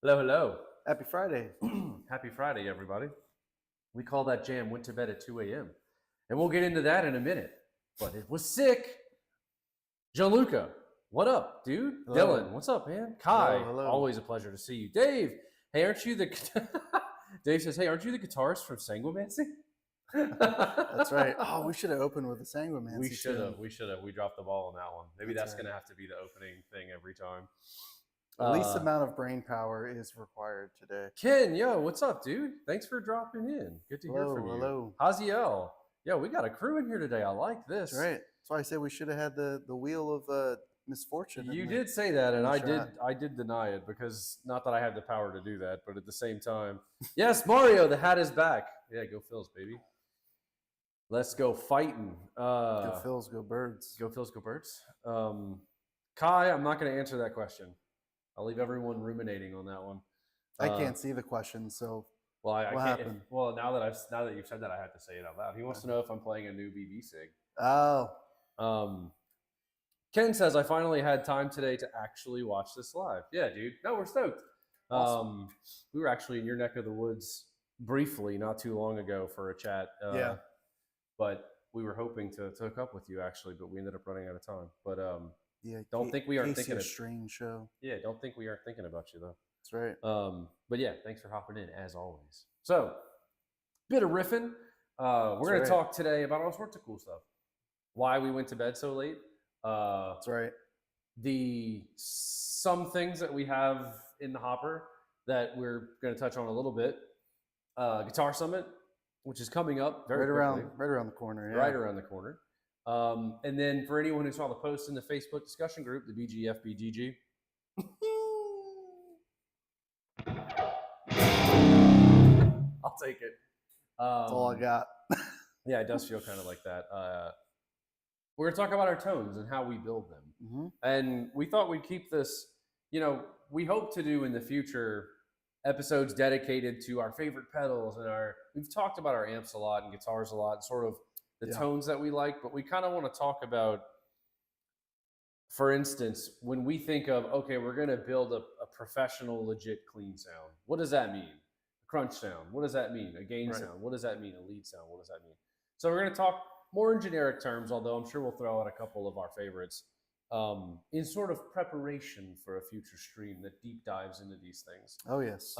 Hello, hello. Happy Friday. Happy Friday, everybody. We call that jam went to bed at 2 a.m. And we'll get into that in a minute. But it was sick. Gianluca, what up, dude? Hello. Dylan, what's up, man? Hello, Kai, hello. always a pleasure to see you. Dave, hey, aren't you the. Dave says, hey, aren't you the guitarist from Sanguimancy? That's right. Oh, we should have opened with a Sanguimancy We should have. tune. We should have. We dropped the ball on that one. Maybe that's right. going to have to be the opening thing every time. The least amount of brain power is required today. Ken, yo, what's up, dude? Thanks for dropping in. Good to hear Hello, from you. hello. Haziel, yo, we got a crew in here today. I like this. That's right. That's why I said we should have had the wheel of misfortune. You did say that, and shot. I did deny it because not that I have the power to do that, but at the same time, yes, Mario, the hat is back. Yeah, go Phils, baby. Let's go fighting. Go Phils, go Birds. Go Phils, go Birds. Kai, I'm not going to answer that question. I'll leave everyone ruminating on that one. I can't see the question, so well, I what can't. happened? Well, now that you've said that, I have to say it out loud. He wants to know if I'm playing a new BB Sig. Oh, Ken says I finally had time today to actually watch this live. Yeah, dude. No, we're stoked. Awesome. We were actually in your neck of the woods briefly not too long ago for a chat. Yeah. But we were hoping to hook up with you actually, but we ended up running out of time. But yeah. don't think we aren't thinking of strange show. Yeah, don't think we aren't thinking about you though. That's right. But yeah, thanks for hopping in as always. So, bit of riffing. We're going to talk today about all sorts of cool stuff. Why we went to bed so late. That's right. Some things that we have in the hopper that we're going to touch on a little bit. Guitar Summit, which is coming up right around the corner. Yeah. Right around the corner. And then for anyone who saw the post in the Facebook discussion group, the BGFBGG. I'll take it. That's all I got. Yeah, it does feel kind of like that. We're going to talk about our tones and how we build them. Mm-hmm. And we thought we'd keep this, we hope to do in the future episodes dedicated to our favorite pedals and we've talked about our amps a lot and guitars a lot and sort of the tones that we like, but we kind of want to talk about, for instance, when we think of, okay, we're going to build a professional, legit, clean sound. What does that mean? A crunch sound. What does that mean? A gain sound. What does that mean? A lead sound. What does that mean? So we're going to talk more in generic terms, although I'm sure we'll throw out a couple of our favorites in sort of preparation for a future stream that deep dives into these things. Oh, yes.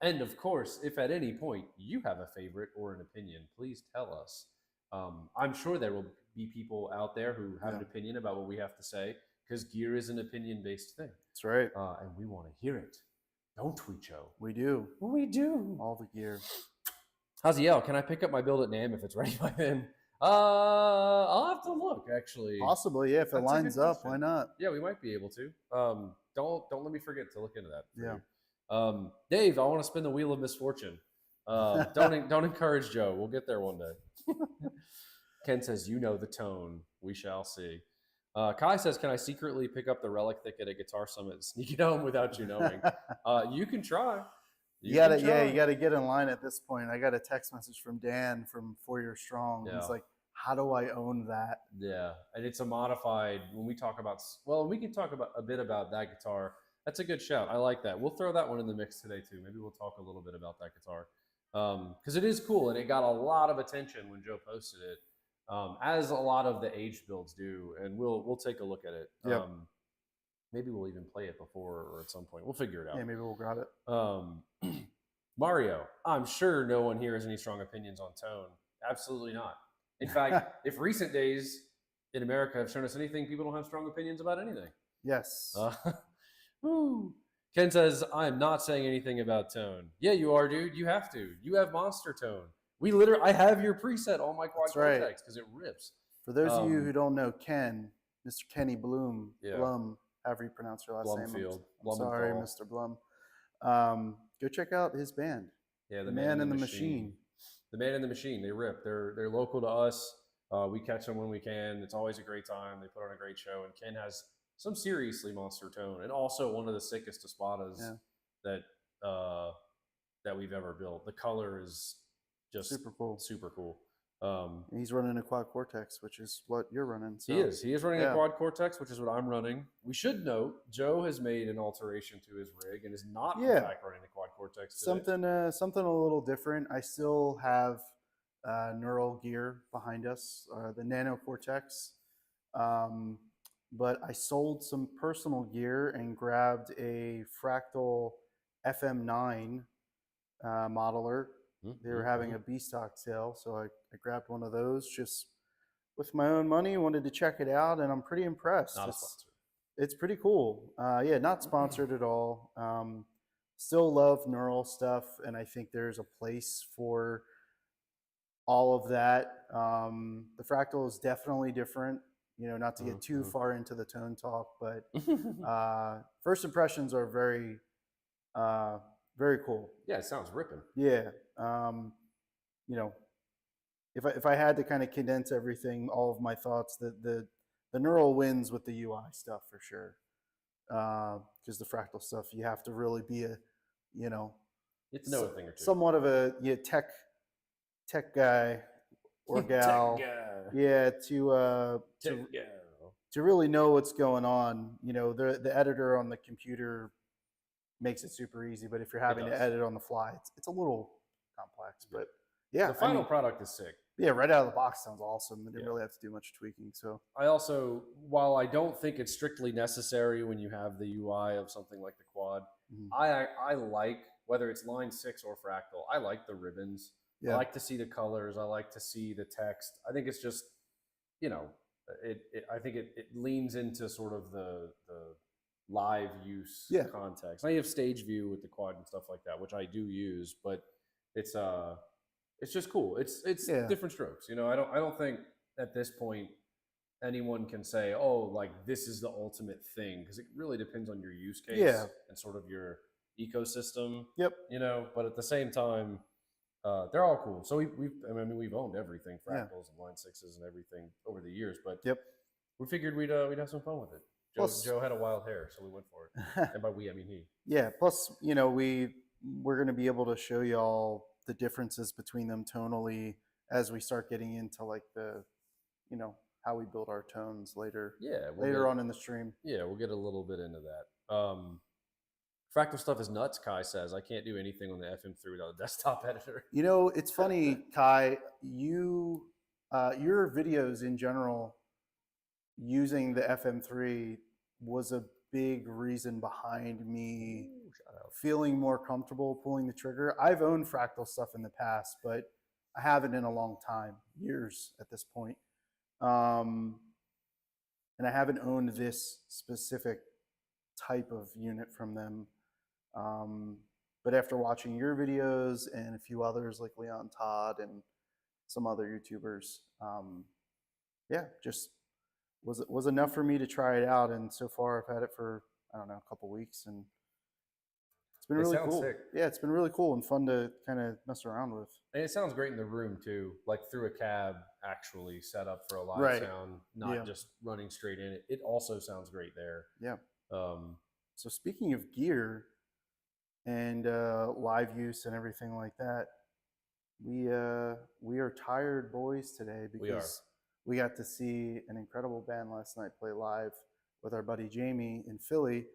And of course, if at any point you have a favorite or an opinion, please tell us. I'm sure there will be people out there who have an opinion about what we have to say, because gear is an opinion-based thing. That's right. And we want to hear it. Don't we, Joe? We do. We do. All the gear. Haziel, can I pick up my build at NAMM if it's ready by then? I'll have to look, actually. Possibly, yeah. If it lines up, why not? Yeah, we might be able to. Don't let me forget to look into that. Yeah. Dave, I want to spin the wheel of misfortune. Don't encourage Joe. We'll get there one day. Ken says, you know the tone. We shall see. Kai says, can I secretly pick up the Relic Thick at a Guitar Summit and sneak it home without you knowing? You can try. You gotta get in line at this point. I got a text message from Dan from 4 Years Strong. Yeah. He's like, how do I own that? Yeah, and it's a modified. When we talk about, we can talk about a bit about that guitar. That's a good shout. I like that. We'll throw that one in the mix today too. Maybe we'll talk a little bit about that guitar because it is cool and it got a lot of attention when Joe posted it, as a lot of the aged builds do. And we'll take a look at it. Yep. Maybe we'll even play it before or at some point. We'll figure it out. Yeah, maybe we'll grab it. Mario, I'm sure no one here has any strong opinions on tone. Absolutely not. In fact, if recent days in America have shown us anything, people don't have strong opinions about anything. Yes. Ken says, I'm not saying anything about tone. Yeah, you are, dude. You have to. You have monster tone. I have your preset on my quad cortex because it rips. For those of you who don't know Ken, Mr. Kenny Blum, however you pronounce your last name. I'm sorry, Mr. Blum. Go check out his band. Yeah, the Man and the Machine. The Man and the Machine. They rip. They're local to us. We catch them when we can. It's always a great time. They put on a great show. And Ken has some seriously monster tone, and also one of the sickest Espadas that we've ever built. The color is just super cool. Super cool. He's running a quad Cortex, which is what you're running. So. He is running a quad Cortex, which is what I'm running. We should note Joe has made an alteration to his rig and is not in fact running the quad Cortex today. Something a little different. I still have neural gear behind us, the Nano Cortex, but I sold some personal gear and grabbed a Fractal FM9 modeler. They were having a B-stock sale, so I grabbed one of those just with my own money. Wanted to check it out, and I'm pretty impressed. Not sponsored. It's pretty cool. Yeah, not sponsored at all. Still love neural stuff, and I think there's a place for all of that. The Fractal is definitely different. Not to get too far into the tone talk, but first impressions are very, very cool. Yeah, it sounds ripping. Yeah. If I had to kind of condense everything, all of my thoughts, the neural wins with the UI stuff for sure. Because the Fractal stuff, you have to really be you have to know a thing or two. Somewhat of a tech guy or gal. Tech guy. Yeah, to really know what's going on. The editor on the computer makes it super easy, but if you're having to edit on the fly, it's a little complex. But yeah, the final product is sick. Yeah, right out of the box sounds awesome. They didn't really have to do much tweaking. So I also, while I don't think it's strictly necessary when you have the UI of something like the quad, I like, whether it's Line 6 or Fractal, I like the ribbons. I like to see the colors. I like to see the text. I think it's just, I think it leans into sort of the live use context. Now you have stage view with the quad and stuff like that, which I do use, but it's just cool. It's different strokes. I don't think at this point anyone can say, oh, like this is the ultimate thing, because it really depends on your use case and sort of your ecosystem. Yep. But at the same time, they're all cool. So we've owned everything, Fractals and Line 6s and everything over the years, but we figured we'd have some fun with it. Joe had a wild hair, so we went for it. And by we, I mean he. Yeah. Plus, we're going to be able to show y'all the differences between them tonally as we start getting into like the, how we build our tones later. Yeah. Later on in the stream. Yeah, we'll get a little bit into that. Fractal stuff is nuts, Kai says. I can't do anything on the FM3 without a desktop editor. It's funny, Kai, your videos in general using the FM3 was a big reason behind me feeling more comfortable pulling the trigger. I've owned Fractal stuff in the past, but I haven't in a long time, years at this point. And I haven't owned this specific type of unit from them. But after watching your videos and a few others like Leon Todd and some other YouTubers, just was enough for me to try it out. And so far I've had it for, a couple weeks, and it's been really cool. Sick. Yeah, it's been really cool and fun to kind of mess around with. And it sounds great in the room too, like through a cab actually set up for a live sound, not just running straight in it. It also sounds great there. Yeah. So speaking of gear and live use and everything like that, we are tired boys today because we got to see an incredible band last night play live with our buddy Jamie in Philly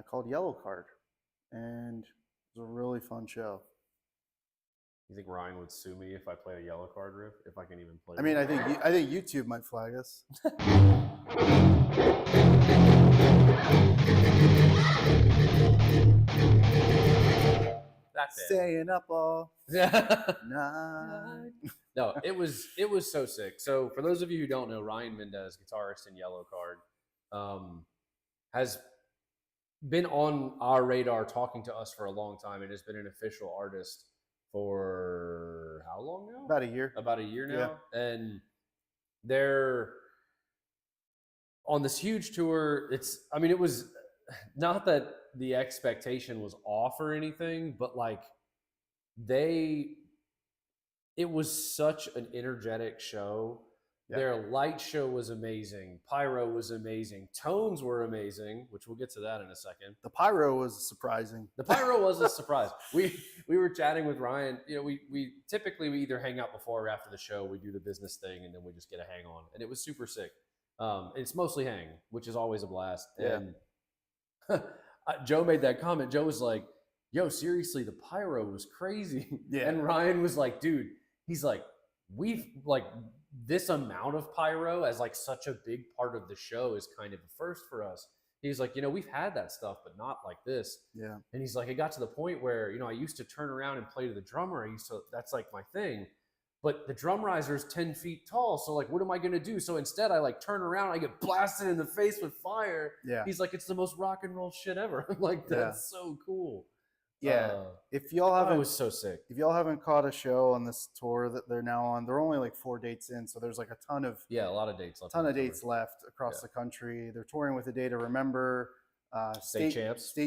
called Yellow Card, and it was a really fun show. You think Ryan would sue me if I played a Yellow Card riff? If I can even play? I think YouTube might flag us. That's it. Staying up all night. No, it was so sick. So for those of you who don't know, Ryan Mendez, guitarist in Yellow Card, has been on our radar talking to us for a long time and has been an official artist for how long now? About a year. About a year now. Yeah. And they're on this huge tour. It was not that the expectation was off or anything, but like it was such an energetic show. Their light show was amazing. Pyro was amazing. Tones were amazing, which we'll get to that in a second. The pyro was surprising. The pyro was a surprise. We were chatting with Ryan. You know, we typically we either hang out before or after the show. We do the business thing, and then we just get a hang on, and it was super sick. It's mostly hang, which is always a blast. Yeah. And Joe made that comment. Joe was like, "Yo, seriously, the pyro was crazy." Yeah. And Ryan was like, "Dude," he's like, "We've like." This amount of pyro as like such a big part of the show is kind of a first for us. He's like, you know, we've had that stuff, but not like this. Yeah. And he's like, it got to the point where, you know, I used to turn around and play to the drummer. That's like my thing. But the drum riser is 10 feet tall. So like, what am I going to do? So instead I like turn around, I get blasted in the face with fire. Yeah. He's like, it's the most rock and roll shit ever. I'm like, that's so cool. Yeah. If y'all haven't, it was so sick. If y'all haven't caught a show on this tour that they're now on, they're only like 4 dates in, so there's like a ton of a lot of dates left. Ton of dates left across the country. They're touring with A Day to Remember, State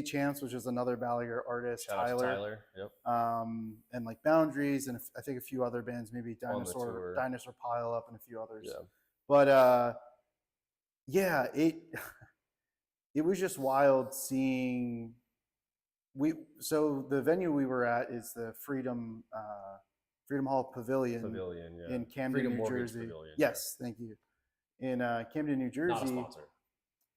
Champs, which is another Balaguer artist, Shout out to Tyler. Yep. And like Boundaries, and I think a few other bands, maybe Dinosaur Pile Up, and a few others. Yeah. But yeah, it was just wild seeing. So the venue we were at is the Freedom Hall Pavilion in Camden, New Jersey. Yes, thank you. In Camden, New Jersey. Not a sponsor.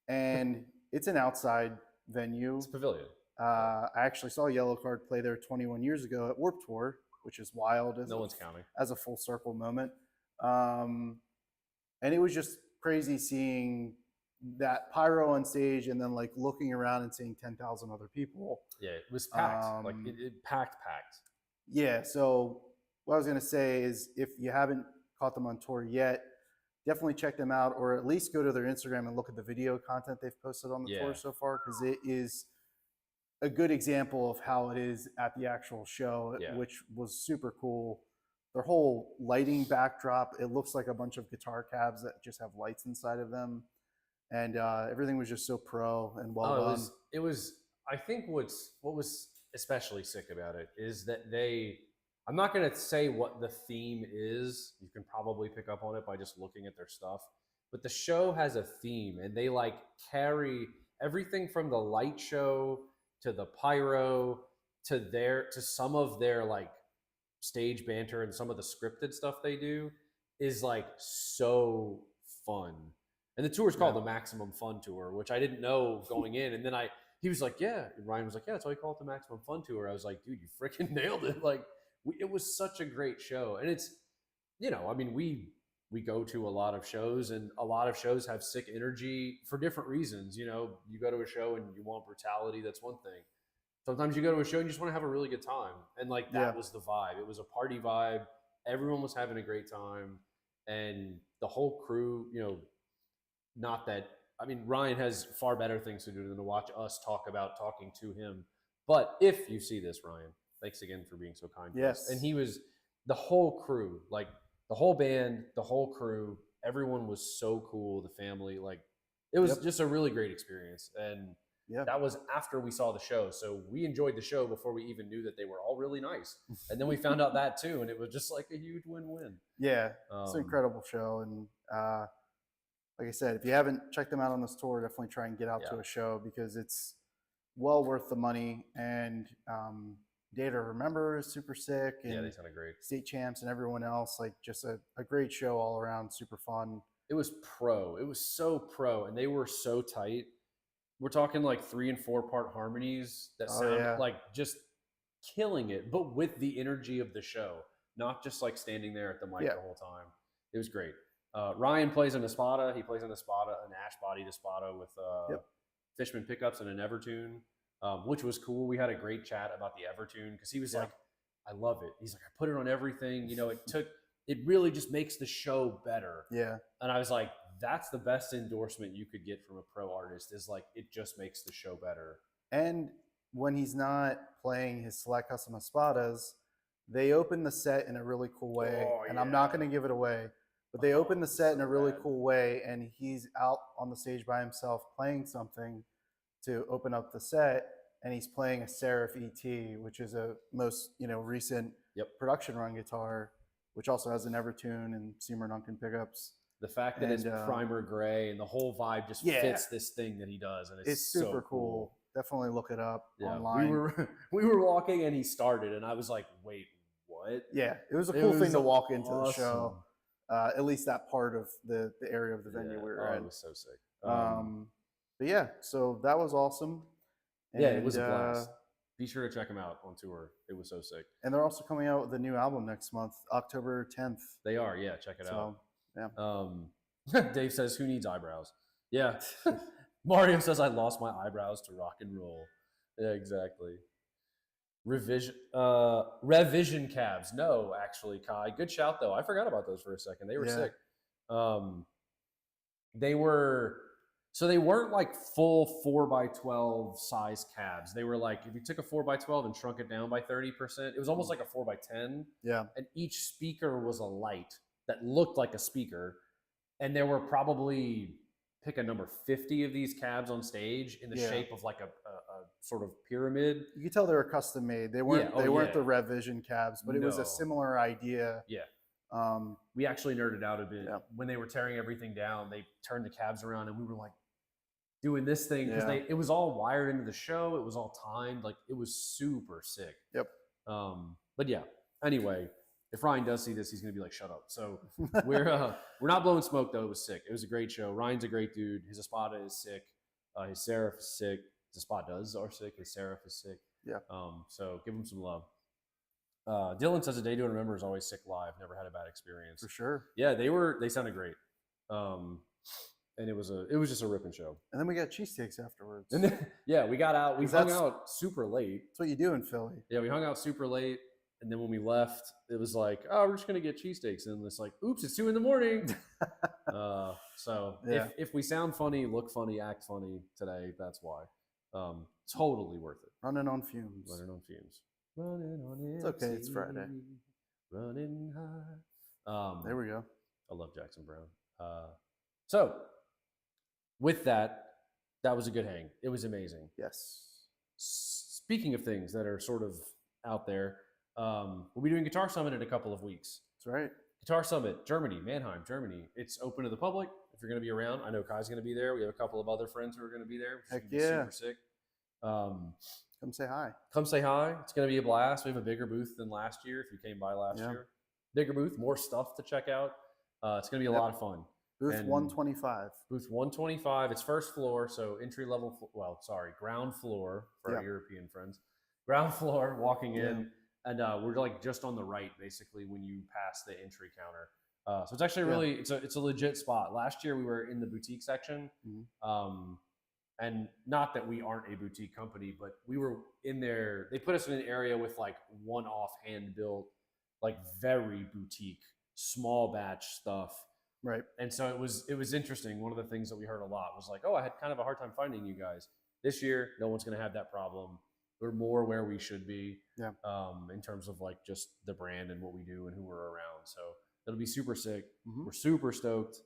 And it's an outside venue. It's a pavilion. I actually saw Yellowcard play there 21 years ago at Warped Tour, which is wild. No one's counting. As a full circle moment. And it was just crazy seeing that pyro on stage and then like looking around and seeing 10,000 other people. Yeah, it was packed. Like it packed. Yeah. So what I was going to say is if you haven't caught them on tour yet, definitely check them out, or at least go to their Instagram and look at the video content they've posted on the tour so far, because it is a good example of how it is at the actual show, which was super cool. Their whole lighting backdrop, it looks like a bunch of guitar cabs that just have lights inside of them. And everything was just so pro and well done. It was. I think what was especially sick about it is that I'm not going to say what the theme is. You can probably pick up on it by just looking at their stuff. But the show has a theme, and they like carry everything from the light show to the pyro to some of their like stage banter and some of the scripted stuff they do is like so fun. And the tour is called the Maximum Fun Tour, which I didn't know going in. And then he was like, Ryan was like, that's why we call it the Maximum Fun Tour. I was like, dude, you freaking nailed it. Like, it was such a great show. And it's, you know, I mean, we go to a lot of shows, and a lot of shows have sick energy for different reasons. You know, you go to a show and you want brutality. That's one thing. Sometimes you go to a show and you just want to have a really good time. And like, that was the vibe. It was a party vibe. Everyone was having a great time. And the whole crew, you know, not that, I mean, Ryan has far better things to do than to watch us talk about talking to him. But if you see this, Ryan, thanks again for being so kind. Yes. And he was, the whole crew, like the whole band, the whole crew, everyone was so cool. The family, like it was just a really great experience. And that was after we saw the show. So we enjoyed the show before we even knew that they were all really nice. And then we found out that too. And it was just like a huge win-win. Yeah. It's an incredible show. And, like I said, if you haven't checked them out on this tour, definitely try and get out to a show, because it's well worth the money. And Day to Remember is super sick. And they sounded great. State Champs and everyone else, like just a great show all around, super fun. It was pro. It was so pro. And they were so tight. We're talking like 3 and 4 part harmonies that sound like just killing it, but with the energy of the show, not just like standing there at the mic the whole time. It was great. Ryan plays an Espada. He plays an Espada, an ash bodied Espada with Fishman pickups and an Evertune, which was cool. We had a great chat about the Evertune, because he was like, I love it. He's like, I put it on everything. You know, it really just makes the show better. Yeah. And I was like, that's the best endorsement you could get from a pro artist, is like, it just makes the show better. And when he's not playing his Select Custom Espadas, they open the set in a really cool way. And I'm not going to give it away. But they open the set in a really cool way, and he's out on the stage by himself playing something to open up the set, and he's playing a Seraph ET, which is a most recent production run guitar, which also has an Evertune and Seymour Duncan pickups. The fact that it's primer gray and the whole vibe just fits this thing that he does, and it's super so cool. Definitely look it up online. We were walking and he started, and I was like, "Wait, what?" Yeah, it was a cool thing to walk into the show. At least that part of the area of the venue we were in. It was so sick. But yeah, so that was awesome. And, it was a blast. Be sure to check them out on tour. It was so sick. And they're also coming out with a new album next month, October 10th. They are, yeah. Check it out. Yeah. Dave says, "Who needs eyebrows?" Yeah. Mario says, "I lost my eyebrows to rock and roll." Yeah, exactly. Revision cabs. No, actually, Kai. Good shout though. I forgot about those for a second. They were sick. They weren't like full 4x12 size cabs. They were like, if you took a 4x12 and shrunk it down by 30%, it was almost like a 4x10. Yeah. And each speaker was a light that looked like a speaker. And there were probably, pick a number, 50 of these cabs on stage in the shape of like a sort of pyramid. You could tell they were custom made. They weren't the Revision cabs, but it was a similar idea. Yeah. We actually nerded out a bit. Yeah. When they were tearing everything down, they turned the cabs around and we were like doing this thing because it was all wired into the show. It was all timed. Like it was super sick. Yep. But yeah, anyway, if Ryan does see this, he's going to be like, "Shut up." So we're not blowing smoke though. It was sick. It was a great show. Ryan's a great dude. His Espada is sick. His Seraph is sick. His Espadas are sick. His Seraph is sick. Yeah. So give him some love. Dylan says, "A Day to Remember is always sick live. Never had a bad experience." For sure. Yeah, they sounded great. And it was just a ripping show. And then we got cheesesteaks afterwards. And then, we got out. We hung out super late. That's what you do in Philly. Yeah, we hung out super late. And then when we left, it was like, "Oh, we're just going to get cheesesteaks." And it's like, "Oops, it's 2 a.m. So if we sound funny, look funny, act funny today, that's why. Totally worth it. Running on fumes. Running on fumes. Running on It's okay. It's Friday. Running high. There we go. I love Jackson Brown. So with that was a good hang. It was amazing. Yes. Speaking of things that are sort of out there, we'll be doing Guitar Summit in a couple of weeks. That's right. Guitar Summit, Germany, Mannheim, Germany. It's open to the public. If you're going to be around, I know Kai's going to be there. We have a couple of other friends who are going to be there. Heck yeah. Super sick. Come say hi. Come say hi. It's going to be a blast. We have a bigger booth than last year. If you came by last year, bigger booth, more stuff to check out. It's going to be a lot of fun. Booth 125. Booth 125. It's first floor, so entry level. Ground floor for our European friends. Ground floor, walking in, and we're like just on the right, basically, when you pass the entry counter. So it's actually really it's a legit spot. Last year we were in the boutique section, and not that we aren't a boutique company, but we were in there. They put us in an area with like one-off hand built, like very boutique, small batch stuff. Right. And so it was interesting. One of the things that we heard a lot was like, "Oh, I had kind of a hard time finding you guys." This year, no one's going to have that problem. We're more where we should be in terms of like just the brand and what we do and who we're around. So it'll be super sick. We're super stoked.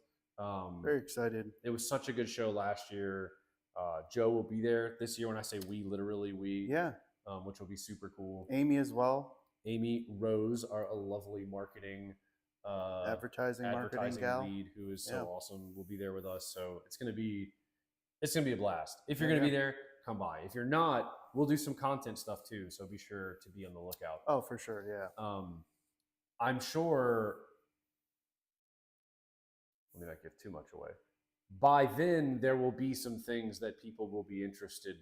Very excited. It was such a good show last year. Joe will be there this year. When I say we, literally we. Yeah. Which will be super cool. Amy as well. Amy Rose, a lovely marketing advertising gal lead who is so awesome, will be there with us. So it's gonna be a blast. If you're gonna be there, come by. If you're not, we'll do some content stuff too. So be sure to be on the lookout. Oh, for sure, yeah. I'm sure. Let me not give too much away. By then, there will be some things that people will be interested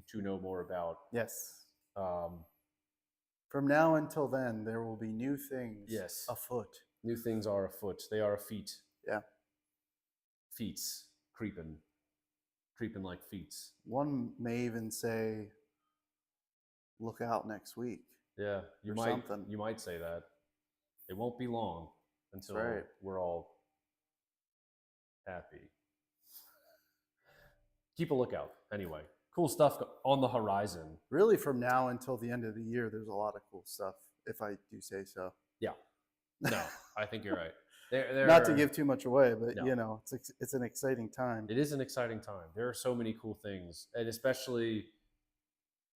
to know more about. Yes. From now until then, there will be new things afoot. New things are afoot. They are feet. Yeah. Feets. Creeping like feets. One may even say, look out next week. Yeah. You might say that. It won't be long until we're all happy. Keep a lookout. Anyway. Cool stuff on the horizon. Really, from now until the end of the year, there's a lot of cool stuff, if I do say so. Yeah. No, I think you're right. Not to give too much away, but it's an exciting time. It is an exciting time. There are so many cool things, and especially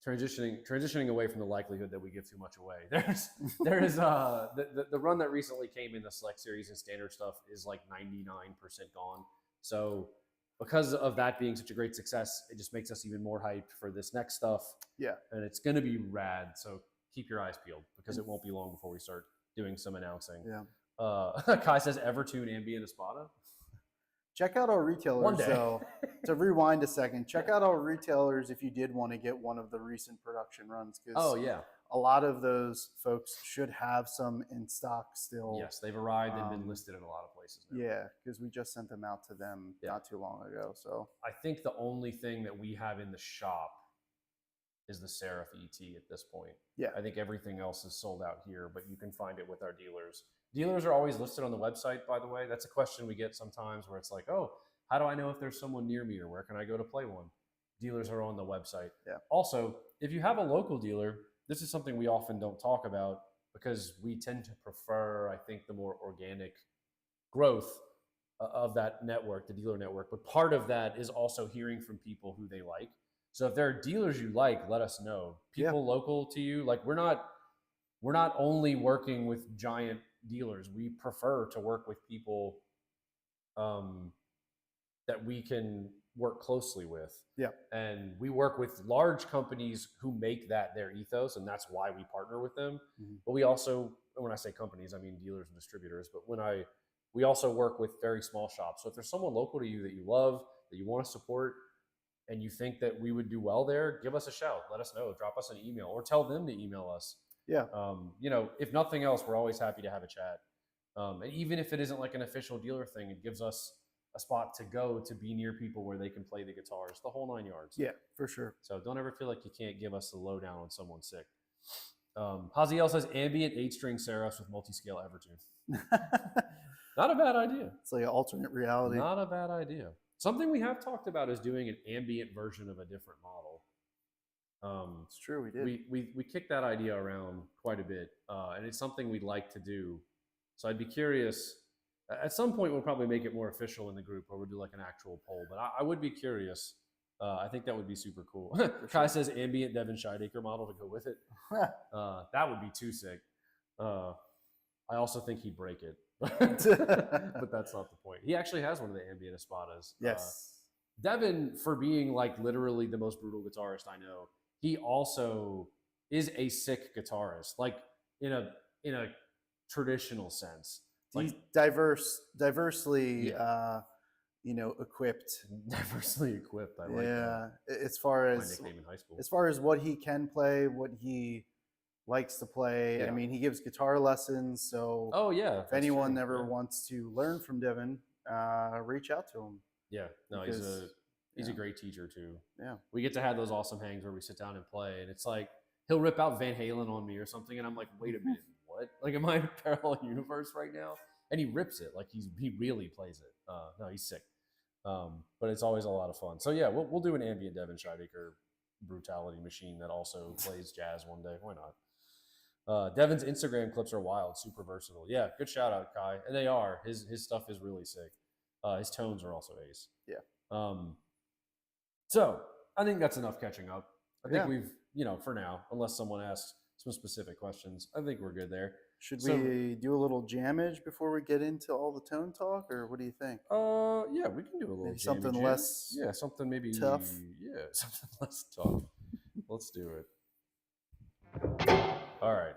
transitioning away from the likelihood that we give too much away. There is the run that recently came in the select series and standard stuff is like 99% gone. So because of that being such a great success, it just makes us even more hyped for this next stuff. Yeah. And it's going to be rad. So keep your eyes peeled because it won't be long before we start doing some announcing. Yeah. Kai says Evertune Ambient Espada. Check out our retailers, though. To rewind a second, check out our retailers if you did want to get one of the recent production runs. Oh, yeah. A lot of those folks should have some in stock still. Yes, they've arrived and been listed in a lot of places now. Yeah, because we just sent them out to them not too long ago. So I think the only thing that we have in the shop is the Seraph ET at this point. Yeah. I think everything else is sold out here, but you can find it with our dealers. Dealers are always listed on the website, by the way. That's a question we get sometimes where it's like, oh, how do I know if there's someone near me or where can I go to play one? Dealers are on the website. Yeah. Also, if you have a local dealer, this is something we often don't talk about because we tend to prefer, I think, the more organic growth of that network, the dealer network. But part of that is also hearing from people who they like. So if there are dealers you like, let us know. People local to you, like we're not only working with giant dealers. We prefer to work with people that we can work closely with. Yeah. And we work with large companies who make that their ethos, and that's why we partner with them. Mm-hmm. But we also, when I say companies, I mean dealers and distributors. But we also work with very small shops. So if there's someone local to you that you love, that you want to support, and you think that we would do well there, give us a shout. Let us know. Drop us an email or tell them to email us. Yeah. If nothing else, we're always happy to have a chat. And even if it isn't like an official dealer thing, it gives us a spot to go to be near people where they can play the guitars, the whole 9 yards. Yeah, for sure. So don't ever feel like you can't give us the lowdown on someone sick. Haziel says ambient 8-string Seraphs with multi-scale Evertune. Not a bad idea. It's like an alternate reality. Not a bad idea. Something we have talked about is doing an ambient version of a different model. It's true, we did. We kicked that idea around quite a bit, and it's something we'd like to do. So I'd be curious. At some point, we'll probably make it more official in the group, or we'll do like an actual poll. But I would be curious. I think that would be super cool. Kai says ambient Devin Scheidegger model to go with it. That would be too sick. I also think he'd break it, but that's not the point. He actually has one of the ambient Espadas. Yes. Devin, for being like literally the most brutal guitarist I know, he also is a sick guitarist, like in a traditional sense. He's diversely, equipped. Diversely equipped. I like that. As far as my nickname in high school. As far as what he can play, what he likes to play. Yeah. I mean, he gives guitar lessons. So if anyone ever wants to learn from Devin, reach out to him. Yeah, no, he's a great teacher too. Yeah, we get to have those awesome hangs where we sit down and play, and it's like he'll rip out Van Halen on me or something, and I'm like, wait a minute, what? Like, am I in a parallel universe right now? And he rips it, like he really plays it. No, he's sick. But it's always a lot of fun. So yeah, we'll do an ambient Devin Scheidegger brutality machine that also plays jazz one day. Why not? Devin's Instagram clips are wild, super versatile. Yeah, good shout out, Kai. And they are. His stuff is really sick. His tones are also ace. Yeah. So I think that's enough catching up. I think we've, for now, unless someone asks some specific questions, I think we're good there. Should we do a little jammage before we get into all the tone talk, or what do you think? Yeah, we can do a little maybe something less. Yeah, something maybe tough. Yeah, something less tough. Let's do it. All right.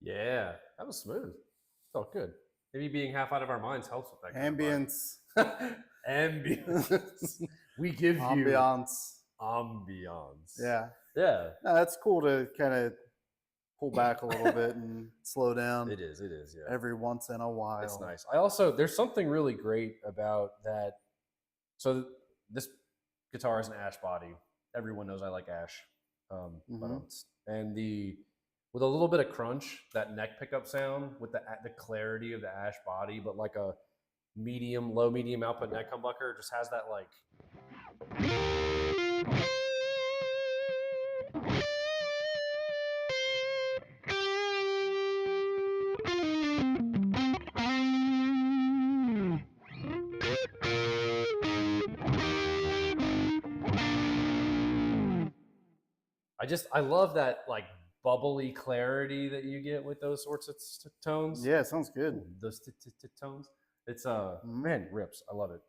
Yeah, that was smooth. Felt good. Maybe being half out of our minds helps with that kind Ambience. of ambience. We give you Ambiance. ambiance. Yeah. Yeah. No, that's cool to kind of pull back a little bit and slow down. It is. Yeah. Every once in a while. It's nice. I also, there's something really great about that. So this guitar is an ash body. Everyone knows I like ash. And with a little bit of crunch, that neck pickup sound with the clarity of the ash body, but like a low medium output neck humbucker just has that like. I love that like bubbly clarity that you get with those sorts of tones. Yeah, sounds good. Ooh, those tones. It's man, rips. I love it.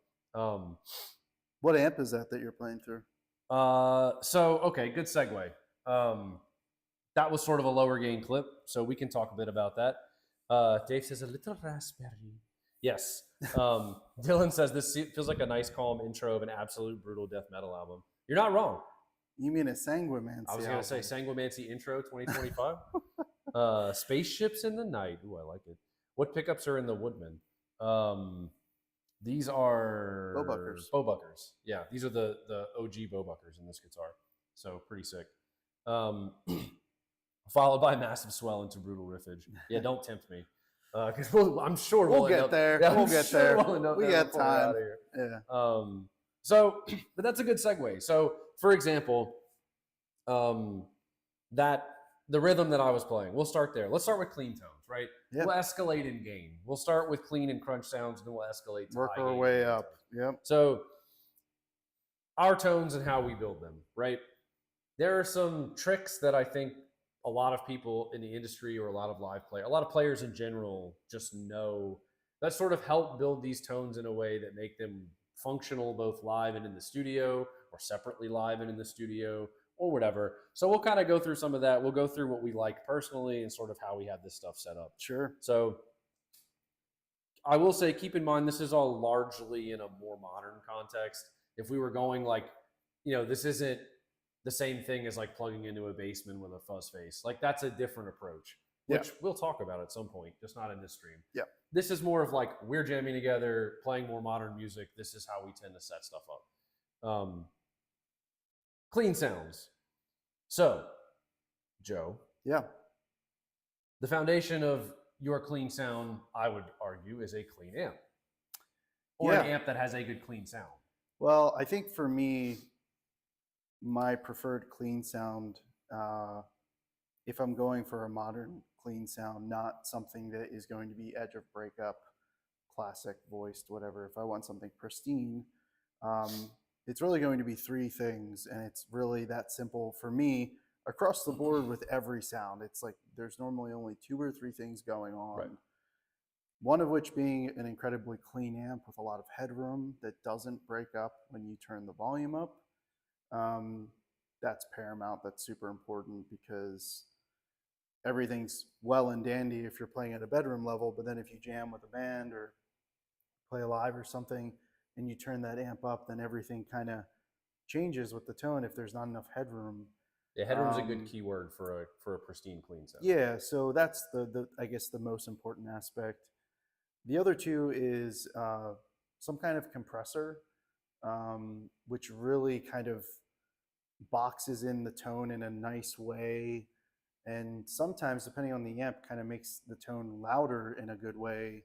What amp is that you're playing through? So okay, good segue. That was sort of a lower gain clip, so we can talk a bit about that. Dave says a little raspberry. Yes. Dylan says this feels like a nice, calm intro of an absolute brutal death metal album. You're not wrong. You mean a Sanguimancy? I was going to say Sanguimancy intro 2025. Spaceships in the Night. Ooh, I like it. What pickups are in the Woodman? These are Bowbuckers. Yeah, these are the OG Bowbuckers in this guitar. So pretty sick. Followed by massive swell into brutal riffage. Yeah, don't tempt me. Because I'm sure we'll get there. Yeah, we'll get there. We got time. Yeah. So, but that's a good segue. So, for example, that the rhythm that I was playing, we'll start there. Let's start with clean tones, right? Yep. We'll escalate in gain. We'll start with clean and crunch sounds, and then we'll escalate to work our way up. Yep. So, our tones and how we build them, right? There are some tricks that I think a lot of people in the industry or a lot of players in general just know that sort of help build these tones in a way that make them functional both live and in the studio, or separately live and in the studio, or whatever. So we'll kind of go through some of that. We'll go through what we like personally and sort of how we have this stuff set up. Sure. So I will say, keep in mind, this is all largely in a more modern context. If we were going like, this isn't the same thing as like plugging into a Bassman with a fuzz face. Like that's a different approach, which we'll talk about at some point, just not in this stream. Yeah. This is more of like, we're jamming together, playing more modern music. This is how we tend to set stuff up. Clean sounds. So, Joe. Yeah. The foundation of your clean sound, I would argue, is a clean amp. Or an amp that has a good clean sound. Well, I think for me, my preferred clean sound, if I'm going for a modern clean sound, not something that is going to be edge of breakup, classic voiced, whatever. If I want something pristine, it's really going to be three things, and it's really that simple for me across the board with every sound. It's like there's normally only 2 or 3 things going on. Right. One of which being an incredibly clean amp with a lot of headroom that doesn't break up when you turn the volume up. That's paramount. That's super important, because everything's well and dandy if you're playing at a bedroom level, but then if you jam with a band or play live or something and you turn that amp up, then everything kind of changes with the tone if there's not enough headroom. Yeah, headroom's a good keyword for a pristine clean sound. Yeah, so that's the I guess the most important aspect. The other two is some kind of compressor, which really kind of boxes in the tone in a nice way, and sometimes, depending on the amp, kind of makes the tone louder in a good way,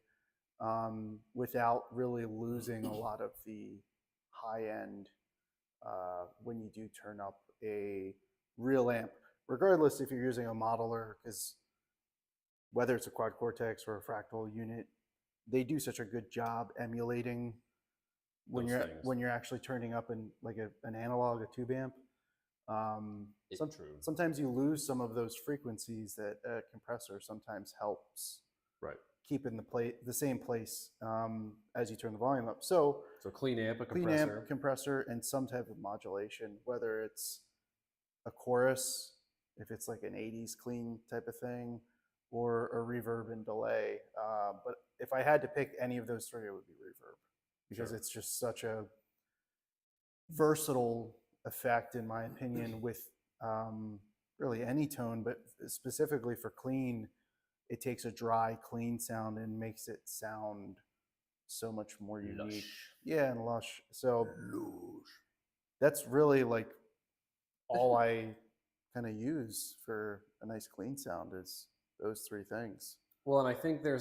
without really losing a lot of the high end when you do turn up a real amp, regardless if you're using a modeler, because whether it's a quad cortex or a fractal unit, they do such a good job emulating when you're actually turning up in like an analog, a tube amp. Sometimes you lose some of those frequencies that a compressor sometimes helps keep in the same place as you turn the volume up. So clean amp, compressor, and some type of modulation, whether it's a chorus, if it's like an 80s clean type of thing, or a reverb and delay. But if I had to pick any of those three, it would be reverb, because it's just such a versatile effect, in my opinion, with really any tone, but specifically for clean, it takes a dry, clean sound and makes it sound so much more unique. Lush. Yeah, and lush. So that's really like all I kind of use for a nice clean sound is those three things. Well, and I think there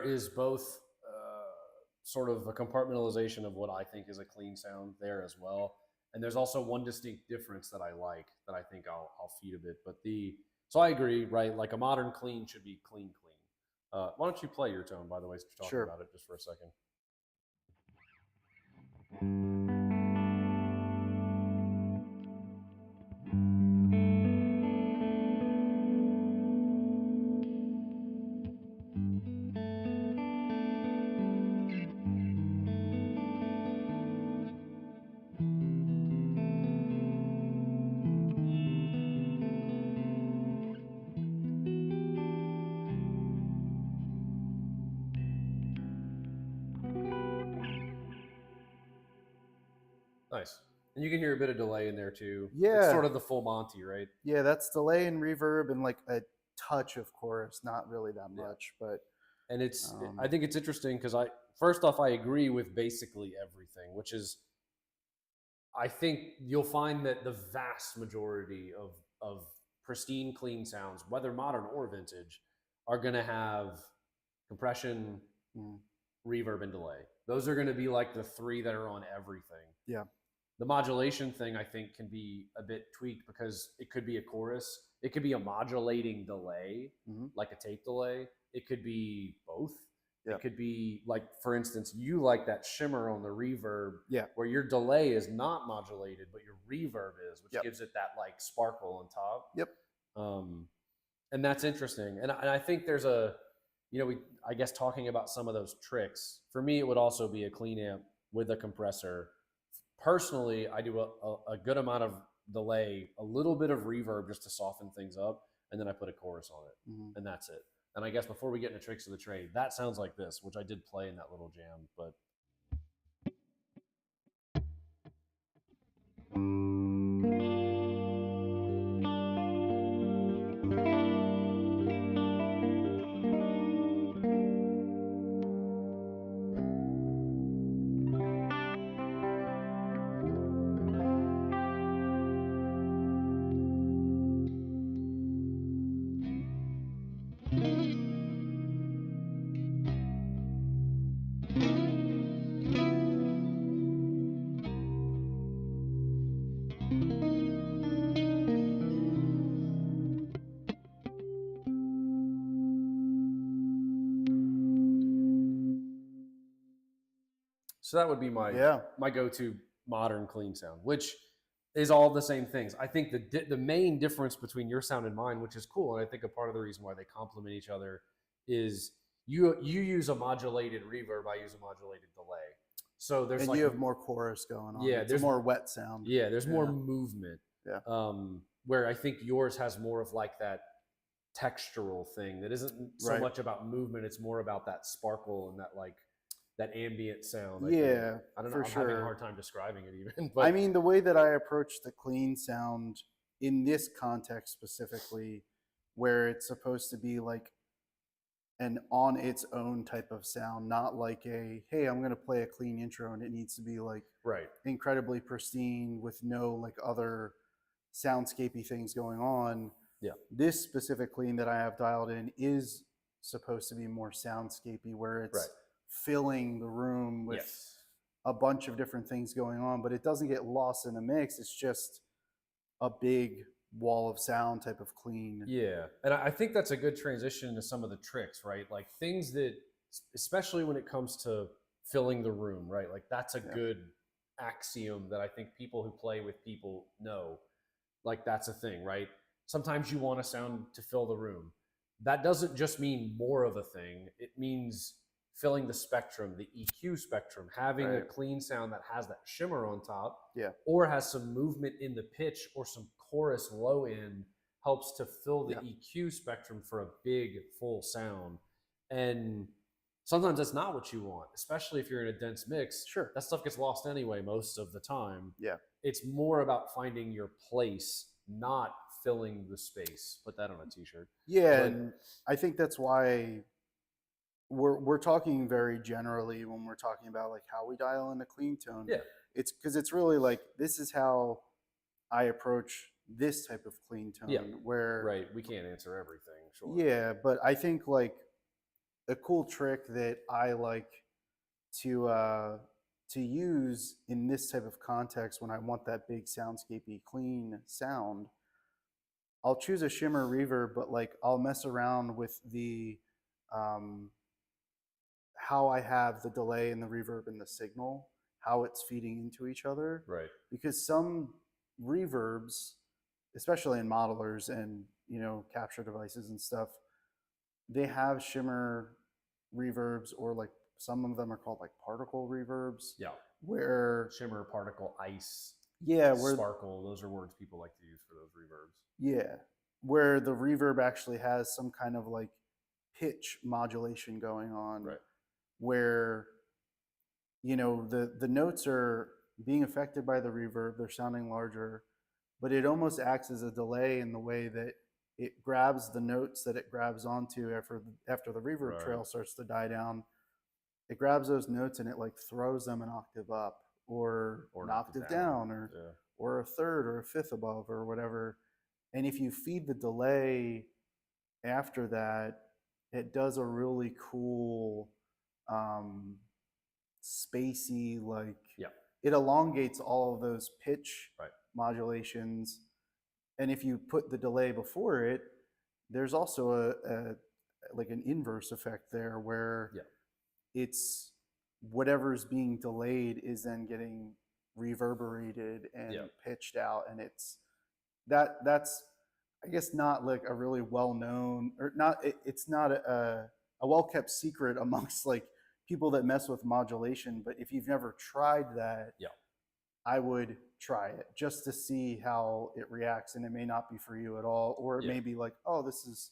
is both sort of a compartmentalization of what I think is a clean sound there as well, and there's also one distinct difference that I like that I think I'll feed a bit. But so I agree, right? Like a modern clean should be clean. Why don't you play your tone, by the way, since you're talking about it, just for a second? Nice. And you can hear a bit of delay in there too. Yeah. It's sort of the full Monty, right? Yeah, that's delay and reverb and like a touch of chorus, not really that much, but and I think it's interesting because first off, I agree with basically everything, which is, I think you'll find that the vast majority of pristine, clean sounds, whether modern or vintage, are going to have compression, reverb, and delay. Those are going to be like the three that are on everything. Yeah. The modulation thing, I think, can be a bit tweaked because it could be a chorus. It could be a modulating delay, like a tape delay. It could be both. It could be like, for instance, you like that shimmer on the reverb, where your delay is not modulated, but your reverb is, which gives it that like sparkle on top. And that's interesting. And I think there's I guess talking about some of those tricks, for me, it would also be a clean amp with a compressor. Personally, I do a good amount of delay, a little bit of reverb just to soften things up, and then I put a chorus on it, and that's it. And I guess before we get into tricks of the trade, that sounds like this, which I did play in that little jam, but. So that would be my go-to modern clean sound, which is all the same things. I think the main difference between your sound and mine, which is cool, and I think a part of the reason why they complement each other, is you use a modulated reverb, I use a modulated delay. So there's you have more chorus going on. Yeah, there's more wet sound. Yeah, there's more movement. Yeah. Where I think yours has more of like that textural thing that isn't so much about movement. It's more about that sparkle and that like that ambient sound. I don't know. I'm having a hard time describing it even. But I mean, the way that I approach the clean sound in this context specifically, where it's supposed to be like an on its own type of sound, not like hey, I'm going to play a clean intro and it needs to be like incredibly pristine with no like other soundscapey things going on. Yeah. This specific clean that I have dialed in is supposed to be more soundscapey, where it's filling the room with a bunch of different things going on, but it doesn't get lost in the mix. It's just a big wall of sound type of clean. Yeah. And I think that's a good transition to some of the tricks, right? Like things that, especially when it comes to filling the room, right? Like that's a good axiom that I think people who play with people know. Like that's a thing, right? Sometimes you want a sound to fill the room. That doesn't just mean more of a thing. It means filling the spectrum, the EQ spectrum, having a clean sound that has that shimmer on top, or has some movement in the pitch or some chorus low end helps to fill the Yeah. EQ spectrum for a big full sound. And sometimes that's not what you want, especially if you're in a dense mix. Sure. That stuff gets lost anyway most of the time. Yeah. It's more about finding your place, not filling the space. Put that on a t-shirt. Yeah, But and I think that's why we're talking very generally when we're talking about like how we dial in a clean tone. yeah, It's because it's really like this is how I approach this type of clean tone. Yeah. Where right. We can't answer everything, sure. yeah, but I think like a cool trick that I like to use in this type of context when I want that big soundscapey clean sound, I'll choose a shimmer reverb, but like I'll mess around with the um, how I have the delay and the reverb and the signal, how it's feeding into each other. Right. Because some reverbs, especially in modelers and capture devices and stuff, they have shimmer reverbs, or like some of them are called like particle reverbs. Yeah. Where Shimmer, particle, ice, where sparkle, those are words people like to use for those reverbs. yeah, where the reverb actually has some kind of like pitch modulation going on. Right. Where the notes are being affected by the reverb, they're sounding larger, but it almost acts as a delay in the way that it grabs the notes that it grabs onto after the reverb Right. trail starts to die down. It grabs those notes and it like throws them an octave up or an octave down or a third or a fifth above or whatever. And if you feed the delay after that, it does a really cool spacey, like it elongates all of those pitch modulations. And if you put the delay before it, there's also a like an inverse effect there where it's whatever's being delayed is then getting reverberated and pitched out, and that's I guess not like a really well known, or not it's not a well kept secret amongst like people that mess with modulation. But if you've never tried that, I would try it just to see how it reacts, and it may not be for you at all, or it may be like, oh, this is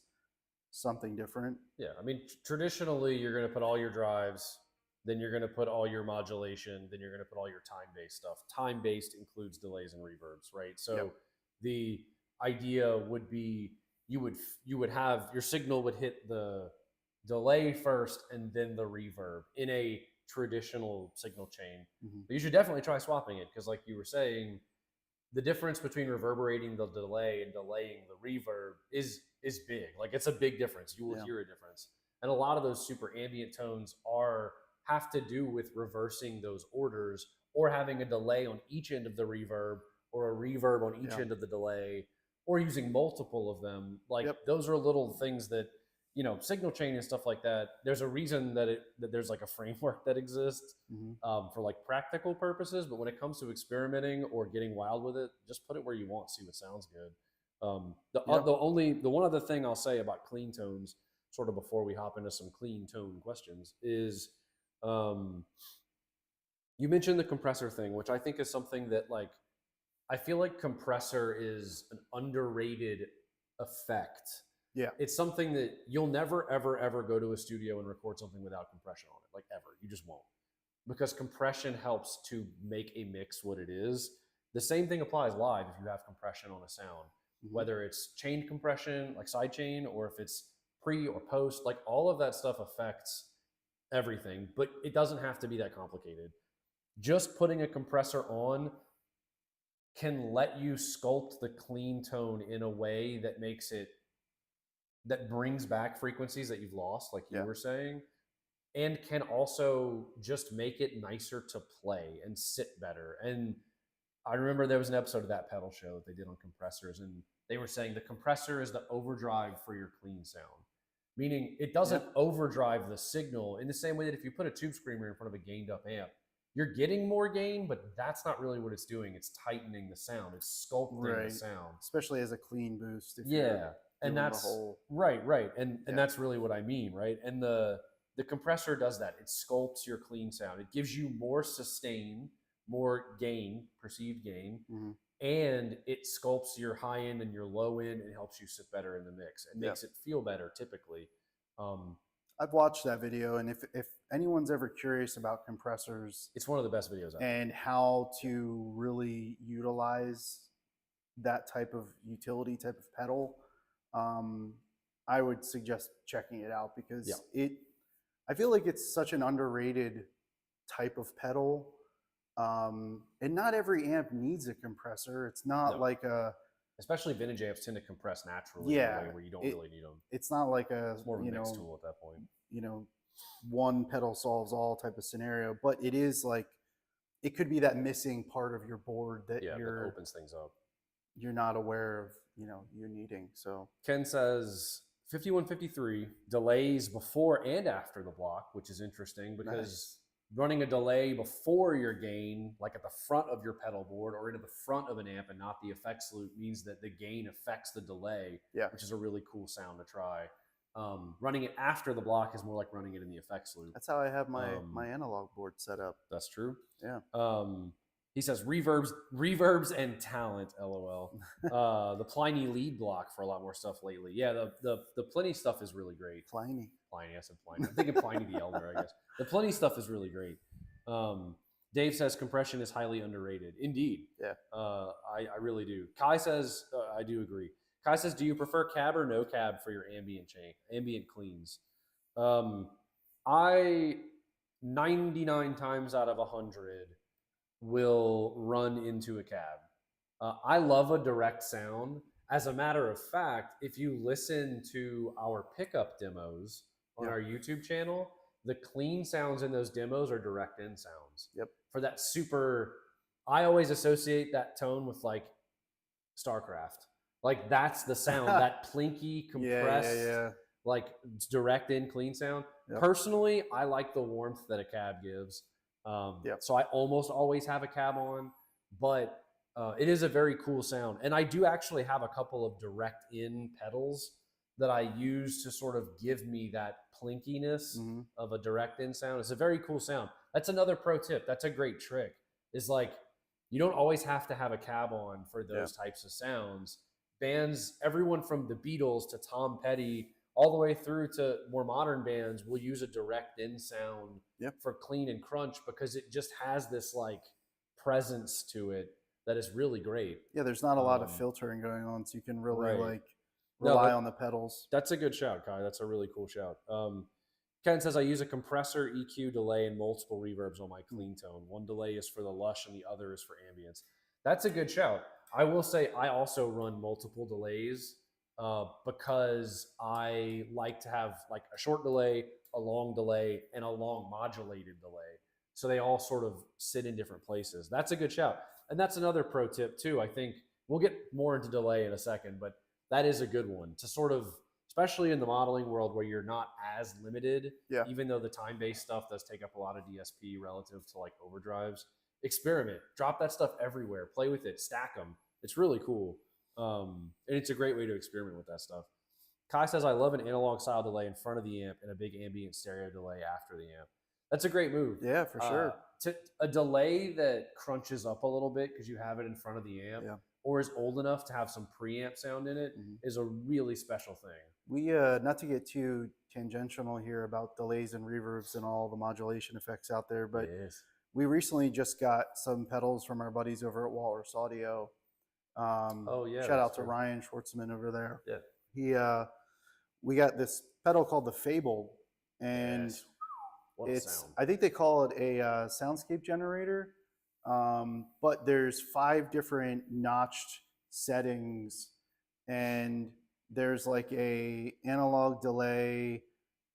something different. Yeah, I mean, traditionally, you're going to put all your drives, then you're going to put all your modulation, then you're going to put all your time-based stuff. Time-based includes delays and reverbs, right? So the idea would be you would have your signal would hit the delay first and then the reverb in a traditional signal chain. But you should definitely try swapping it, because like you were saying, the difference between reverberating the delay and delaying the reverb is big. Like it's a big difference. You will hear a difference. And a lot of those super ambient tones have to do with reversing those orders, or having a delay on each end of the reverb, or a reverb on each end of the delay, or using multiple of them. Like those are little things that, signal chain and stuff like that. There's a reason that there's like a framework that exists for like practical purposes. But when it comes to experimenting or getting wild with it, just put it where you want, see what sounds good. The one other thing I'll say about clean tones, sort of before we hop into some clean tone questions, is you mentioned the compressor thing, which I think is something that like I feel like compressor is an underrated effect. Yeah, it's something that you'll never ever ever go to a studio and record something without compression on it, like ever. You just won't, because compression helps to make a mix what it is. The same thing applies live if you have compression on a sound, whether it's chain compression, like side chain, or if it's pre or post, like all of that stuff affects everything, but it doesn't have to be that complicated. Just putting a compressor on can let you sculpt the clean tone in a way that makes it, that brings back frequencies that you've lost, like you were saying, and can also just make it nicer to play and sit better. And I remember there was an episode of That Pedal Show that they did on compressors, and they were saying the compressor is the overdrive for your clean sound, meaning it doesn't overdrive the signal in the same way that if you put a tube screamer in front of a gained up amp, you're getting more gain, but that's not really what it's doing. It's tightening the sound. It's sculpting the sound. Especially as a clean boost. And that's right. And that's really what I mean, right? And the compressor does that. It sculpts your clean sound. It gives you more sustain, more gain, perceived gain, and it sculpts your high end and your low end and helps you sit better in the mix and makes it feel better typically. I've watched that video, and if anyone's ever curious about compressors, it's one of the best videos out and how to really utilize that type of utility type of pedal, I would suggest checking it out, because I feel like it's such an underrated type of pedal. And not every amp needs a compressor. It's not like a, especially vintage amps tend to compress naturally in a way where you don't really need them. It's not like it's more of a mix tool at that point. One pedal solves all type of scenario, but it is like, it could be that missing part of your board that that opens things up. You're not aware of, you needing. So Ken says 5153 delays before and after the block, which is interesting because running a delay before your gain, like at the front of your pedal board or into the front of an amp and not the effects loop, means that the gain affects the delay, which is a really cool sound to try. Running it after the block is more like running it in the effects loop. That's how I have my analog board set up. That's true. Yeah. He says reverbs and talent, lol. The Pliny lead block for a lot more stuff lately. Yeah, the Pliny stuff is really great. Pliny, I said Pliny. I'm thinking Pliny the Elder, I guess. The Pliny stuff is really great. Dave says compression is highly underrated. Indeed. Yeah. I really do. Kai says, I do agree. Kai says, do you prefer cab or no cab for your ambient cleans? I 99 times out of 100 will run into a cab. I love a direct sound. As a matter of fact, if you listen to our pickup demos on our YouTube channel, the clean sounds in those demos are direct in sounds. Yep. For that super, I always associate that tone with like StarCraft. Like that's the sound, that plinky, compressed, like direct in clean sound. Yep. Personally, I like the warmth that a cab gives. So I almost always have a cab on, but it is a very cool sound. And I do actually have a couple of direct in pedals that I use to sort of give me that plinkiness of a direct in sound. It's a very cool sound. That's another pro tip. That's a great trick. Is like, you don't always have to have a cab on for those types of sounds. Bands, everyone from the Beatles to Tom Petty, all the way through to more modern bands will use a direct in sound for clean and crunch because it just has this like presence to it that is really great. Yeah, there's not a lot of filtering going on, so you can really like rely on the pedals. That's a good shout, Kai. That's a really cool shout. Ken says, I use a compressor, EQ, delay, and multiple reverbs on my clean tone. One delay is for the lush and the other is for ambience. That's a good shout. I will say I also run multiple delays because I like to have like a short delay, a long delay, and a long modulated delay. So they all sort of sit in different places. That's a good shout. And that's another pro tip too. I think we'll get more into delay in a second, but that is a good one to sort of, especially in the modeling world where you're not as limited, even though the time-based stuff does take up a lot of DSP relative to like overdrives. Experiment, drop that stuff everywhere, play with it, stack them. It's really cool. And it's a great way to experiment with that stuff. Kai says, I love an analog style delay in front of the amp and a big ambient stereo delay after the amp. That's a great move. Yeah, for sure. A delay that crunches up a little bit because you have it in front of the amp or is old enough to have some preamp sound in it is a really special thing. We, not to get too tangential here about delays and reverbs and all the modulation effects out there, but we recently just got some pedals from our buddies over at Walrus Audio. Shout out to Ryan Schwartzman over there. Yeah. We got this pedal called the Fable, and I think they call it a soundscape generator. But there's 5 different notched settings, and there's like a analog delay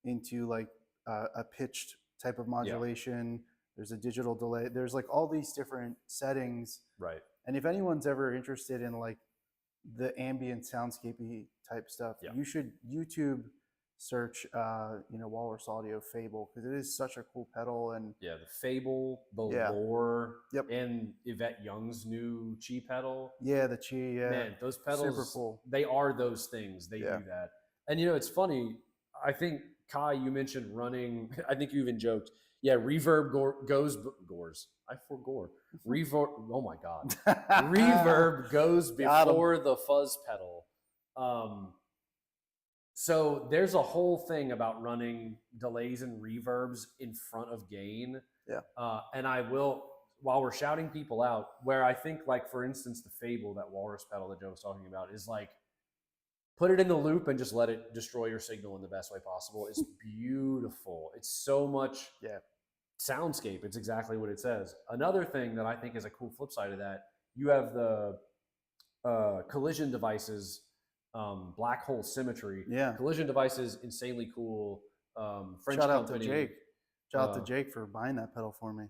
into like a pitched type of modulation. There's a digital delay. There's like all these different settings. Right. And if anyone's ever interested in like the ambient soundscapey type stuff, you should YouTube search, Walrus Audio Fable, because it is such a cool pedal. And the Fable, the Lore, and Yvette Young's new Chi pedal. Yeah, the Chi. Man, those pedals, super cool. They are those things. They do that. And it's funny. I think Kai, you mentioned running. I think you even joked. Yeah, reverb gores. I forgot. Reverb. Oh my god. Reverb goes before the fuzz pedal. So there's a whole thing about running delays and reverbs in front of gain. Yeah. And I will, while we're shouting people out, where I think, like, for instance, the Fable, that walrus pedal that Joe was talking about, is like, put it in the loop and just let it destroy your signal in the best way possible. It's beautiful. It's so much soundscape. It's exactly what it says. Another thing that I think is a cool flip side of that, you have the collision devices, black hole symmetry. Yeah. Collision devices, insanely cool. French Shout out company. to Jake. Shout out to Jake for buying that pedal for me.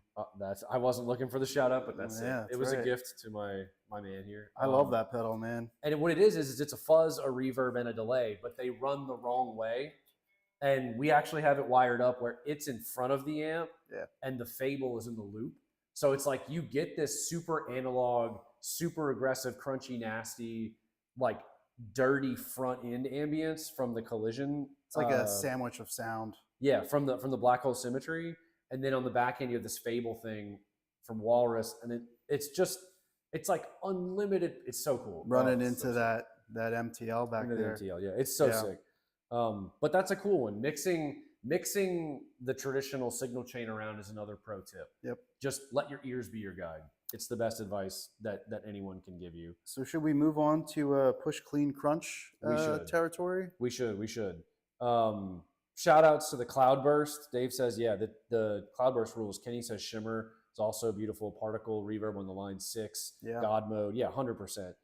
I wasn't looking for the shout out, but that's Yeah, it. It was a gift to my man here. I love that pedal, man. And what it is it's a fuzz, a reverb, and a delay, but they run the wrong way. And we actually have it wired up where it's in front of the amp, and the Fable is in the loop. So it's like you get this super analog, super aggressive, crunchy, nasty, like dirty front end ambience from the collision. It's like a sandwich of sound. Yeah, from the black hole symmetry, and then on the back end you have this Fable thing from Walrus, and it's like unlimited. It's so cool. Running into that MTL back there. MTL, yeah, it's so sick. But that's a cool one. Mixing the traditional signal chain around is another pro tip. Yep. Just let your ears be your guide. It's the best advice that anyone can give you. So should we move on to push, clean, crunch territory? We should. Shout outs to the Cloudburst. Dave says, yeah, the Cloudburst rules. Kenny says Shimmer is also a beautiful particle reverb on the line 6. Yeah. God mode. Yeah, 100%.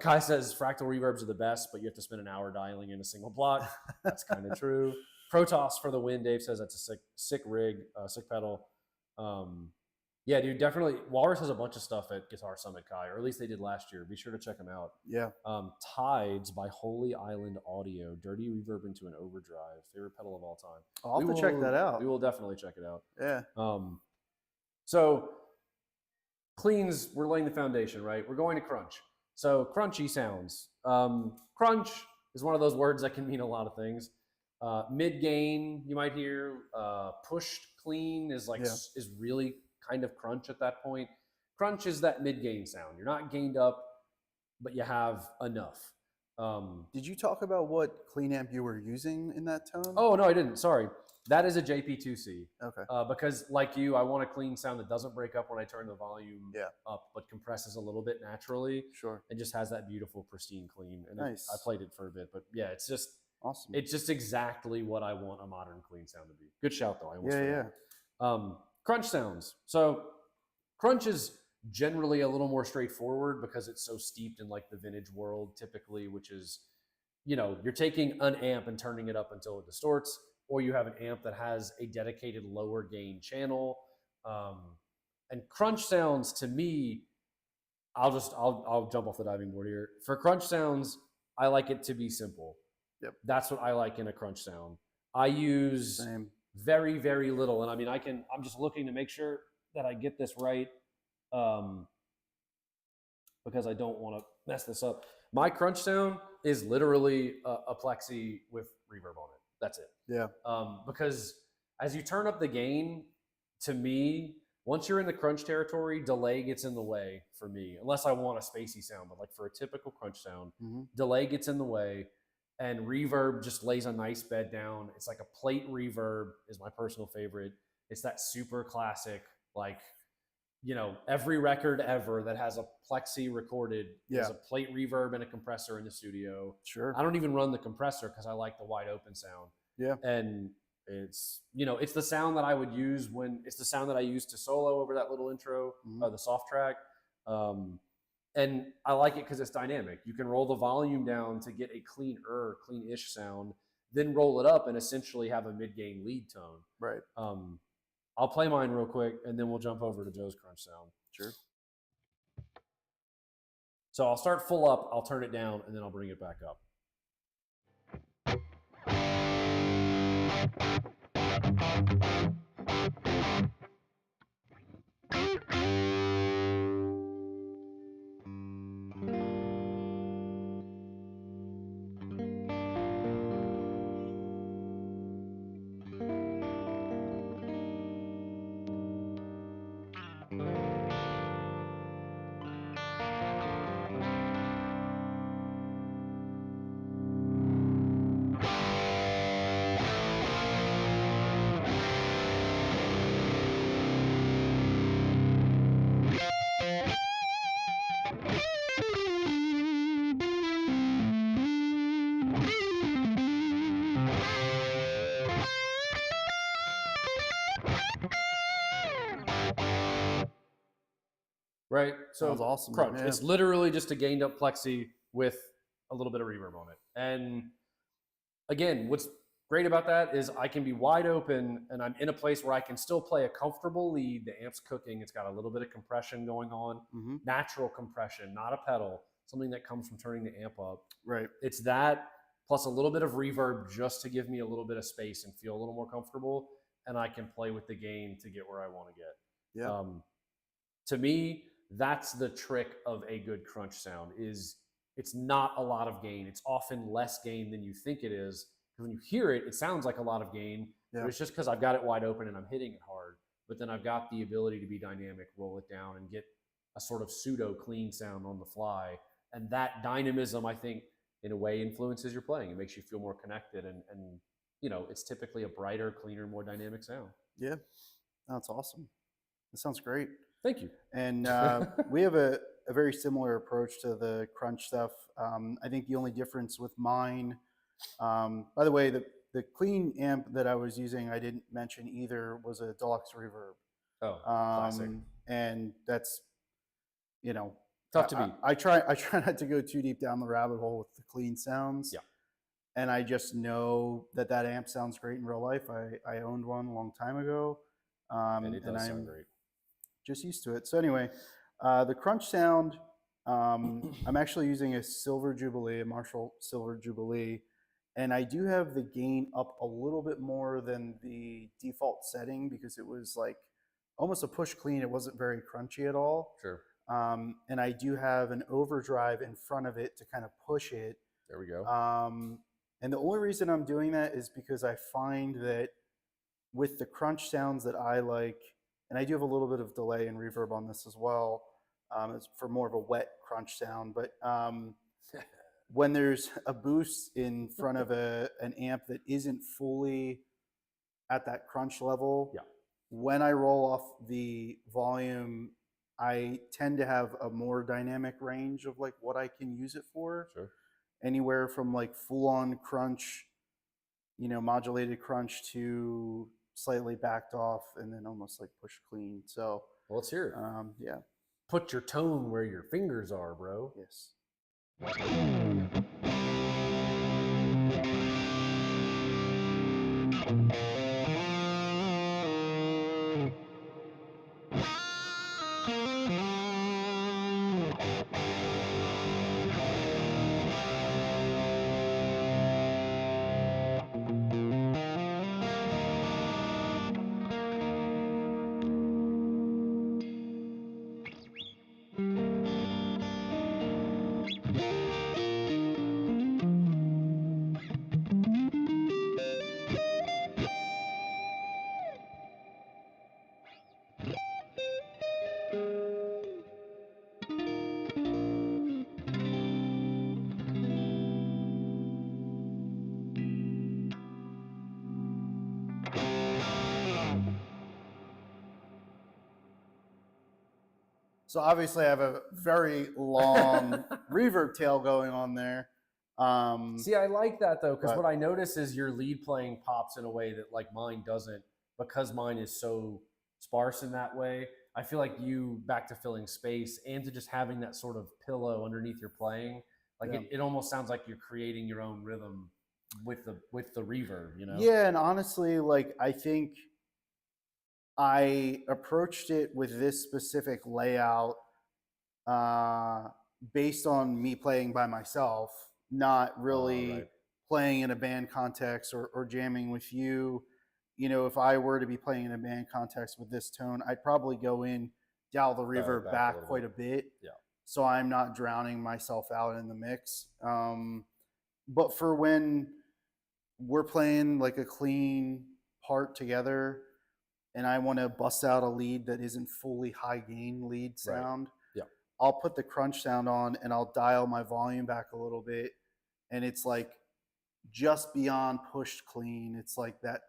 Kai says fractal reverbs are the best, but you have to spend an hour dialing in a single block. That's kind of true. Protoss for the win. Dave says that's a sick rig, sick pedal. Yeah, dude, definitely. Walrus has a bunch of stuff at Guitar Summit, Kai, or at least they did last year. Be sure to check them out. Yeah. Tides by Holy Island Audio. Dirty reverb into an overdrive. Favorite pedal of all time. I'll have to check that out. We will definitely check it out. Yeah. So cleans, we're laying the foundation, right? We're going to crunch. So crunchy sounds. Crunch is one of those words that can mean a lot of things. Mid gain, you might hear. Pushed clean is is really kind of crunch at that point. Crunch is that mid gain sound. You're not gained up, but you have enough. Did you talk about what clean amp you were using in that tone? Oh, no, I didn't. Sorry. That is a JP2C. Okay. Because like you, I want a clean sound that doesn't break up when I turn the volume up, but compresses a little bit naturally. Sure. And just has that beautiful, pristine clean. And nice. I played it for a bit, but yeah, it's just awesome. It's just exactly what I want a modern clean sound to be. Good shout, though. I almost forgot. Crunch sounds. So crunch is generally a little more straightforward because it's so steeped in like the vintage world typically, which is, you're taking an amp and turning it up until it distorts, or you have an amp that has a dedicated lower gain channel. And crunch sounds, to me, I'll jump off the diving board here. For crunch sounds, I like it to be simple. Yep. That's what I like in a crunch sound. I use very, very little. And I mean, I'm just looking to make sure that I get this right, because I don't want to mess this up. My crunch sound is literally a plexi with reverb on it. That's it. Yeah. Because as you turn up the gain, to me, once you're in the crunch territory, delay gets in the way for me, unless I want a spacey sound. But like for a typical crunch sound, delay gets in the way, and reverb just lays a nice bed down. It's like a plate reverb is my personal favorite. It's that super classic, like, every record ever that has a plexi recorded is a plate reverb and a compressor in the studio. Sure. I don't even run the compressor because I like the wide open sound. Yeah. And it's, it's the sound that I would use it's the sound that I used to solo over that little intro, the soft track. And I like it because it's dynamic. You can roll the volume down to get a clean-ish sound, then roll it up and essentially have a mid-gain lead tone. Right. I'll play mine real quick, and then we'll jump over to Joe's crunch sound. Sure. So I'll start full up, I'll turn it down, and then I'll bring it back up. Right? Sounds So awesome. crunch. Yeah. It's literally just a gained up plexi with a little bit of reverb on it. And again, what's great about that is I can be wide open and I'm in a place where I can still play a comfortable lead. The amp's cooking. It's got a little bit of compression going on, natural compression, not a pedal, something that comes from turning the amp up. Right. It's that plus a little bit of reverb just to give me a little bit of space and feel a little more comfortable. And I can play with the gain to get where I want to get. Yeah. To me, that's the trick of a good crunch sound is it's not a lot of gain. It's often less gain than you think it is. When you hear it, it sounds like a lot of gain, but it's just because I've got it wide open and I'm hitting it hard. But then I've got the ability to be dynamic, roll it down, and get a sort of pseudo clean sound on the fly. And that dynamism, I think, in a way, influences your playing. It makes you feel more connected, and you know, it's typically a brighter, cleaner, more dynamic sound. Yeah, that's awesome. That sounds great. Thank you. And we have a very similar approach to the crunch stuff. I think the only difference with mine, by the way, the clean amp that I was using, I didn't mention either, was a deluxe reverb. Oh, classic. And that's, you know, tough to beat. I try not to go too deep down the rabbit hole with the clean sounds. Yeah. And I just know that amp sounds great in real life. I owned one a long time ago. And it does sound great. Just used to it. So anyway, the crunch sound, I'm actually using a Silver Jubilee, a Marshall Silver Jubilee, and I do have the gain up a little bit more than the default setting because it was like almost a push clean. It wasn't very crunchy at all. Sure. And I do have an overdrive in front of it to kind of push it. There we go. And the only reason I'm doing that is because I find that with the crunch sounds that I like, and I do have a little bit of delay and reverb on this as well. It's for more of a wet crunch sound. But when there's a boost in front of an amp that isn't fully at that crunch level, when I roll off the volume, I tend to have a more dynamic range of like what I can use it for. Sure. Anywhere from like full-on crunch, you know, modulated crunch to slightly backed off and then almost like push clean. So well, let's hear it. Yeah. Put your tone where your fingers are, bro. Yes. So obviously I have a very long reverb tail going on there. See, I like that though, because what I notice is your lead playing pops in a way that like mine doesn't, because mine is so sparse in that way. I feel like you, back to filling space and to just having that sort of pillow underneath your playing, like it almost sounds like you're creating your own rhythm with the reverb, you know? Yeah, and honestly, like I think I approached it with this specific layout based on me playing by myself, not really playing in a band context or jamming with you. You know, if I were to be playing in a band context with this tone, I'd probably go in, dial the reverb back quite a bit. Yeah. So I'm not drowning myself out in the mix. But for when we're playing like a clean part together and I want to bust out a lead that isn't fully high gain lead sound, I'll put the crunch sound on and I'll dial my volume back a little bit. And it's like just beyond pushed clean. It's like that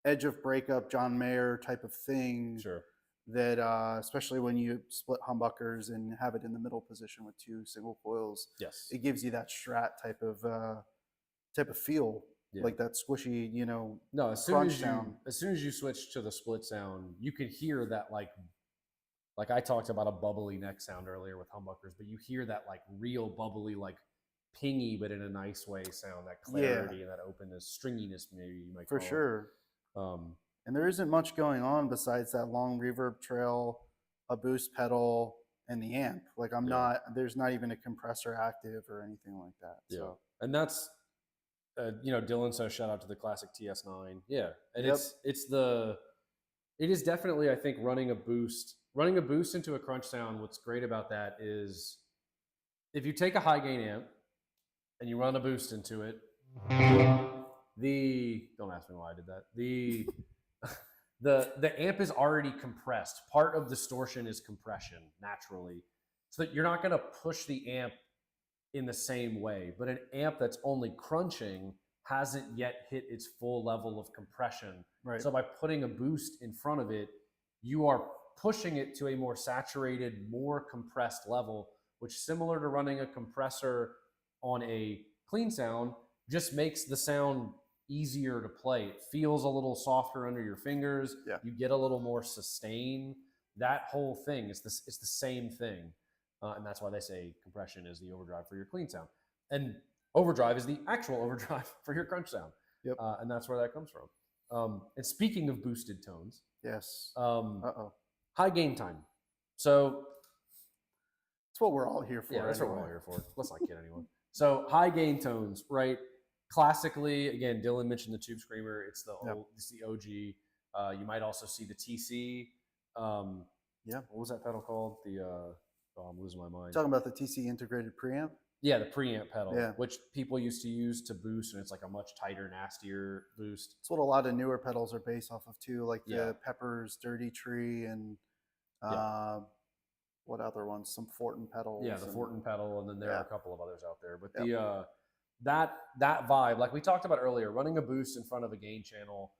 edge of breakup, John Mayer type of thing. Sure. That especially when you split humbuckers and have it in the middle position with two single coils, it gives you that Strat type of feel, like that squishy, you know. No, as soon as you switch to the split sound, you can hear that like like I talked about a bubbly neck sound earlier with humbuckers, but you hear that like real bubbly, like pingy, but in a nice way sound, that clarity and that openness, stringiness, maybe you might call for sure. it. And there isn't much going on besides that long reverb trail, a boost pedal, and the amp. Like there's not even a compressor active or anything like that. Yeah. So, and that's, Dylan says shout out to the classic TS9. Yeah. And Yep. it is definitely, I think, running a boost into a crunch sound. What's great about that is if you take a high gain amp and you run a boost into it, don't ask me why I did that. The amp is already compressed. Part of distortion is compression naturally. So that you're not going to push the amp in the same way. But an amp that's only crunching hasn't yet hit its full level of compression. right. So by putting a boost in front of it, you are pushing it to a more saturated, more compressed level, which, similar to running a compressor on a clean sound, just makes the sound easier to play. It feels a little softer under your fingers. Yeah. You get a little more sustain. That whole thing is it's the same thing. And that's why they say compression is the overdrive for your clean sound. And overdrive is the actual overdrive for your crunch sound. Yep. And that's where that comes from. And speaking of boosted tones, Yes. high gain time. So that's what we're all here for. Yeah, that's what we're all here for. Let's not kid anyone. So high gain tones, right? Classically, again, Dylan mentioned the Tube Screamer. It's the OG. You might also see the TC. What was that pedal called? I'm losing my mind. Talking about the TC integrated preamp? Yeah, the preamp pedal, which people used to use to boost, and it's like a much tighter, nastier boost. It's what a lot of newer pedals are based off of too, like the Peppers Dirty Tree and what other ones? Some Fortin pedals. Yeah, the Fortin pedal, and then there are a couple of others out there. But that vibe, like we talked about earlier, running a boost in front of a gain channel,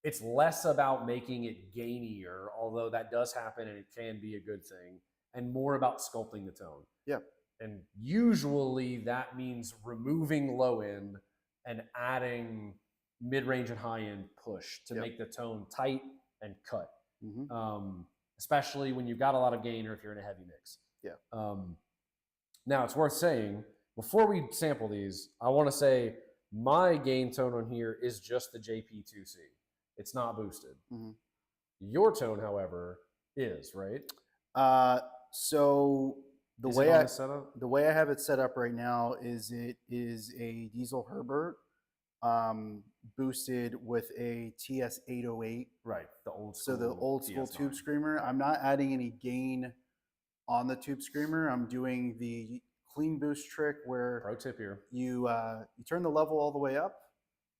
it's less about making it gainier, although that does happen and it can be a good thing, and more about sculpting the tone. Yeah. And usually that means removing low end and adding mid-range and high-end push to make the tone tight and cut. Especially when you've got a lot of gain or if you're in a heavy mix. Yeah. Now, it's worth saying, before we sample these, I want to say my gain tone on here is just the JP2C. It's not boosted. Your tone, however, is, right? So the way I have it set up right now is it is a Diesel Herbert boosted with a TS808. Right. The old school Tube Screamer. I'm not adding any gain on the Tube Screamer. I'm doing the clean boost trick where pro tip here. You turn the level all the way up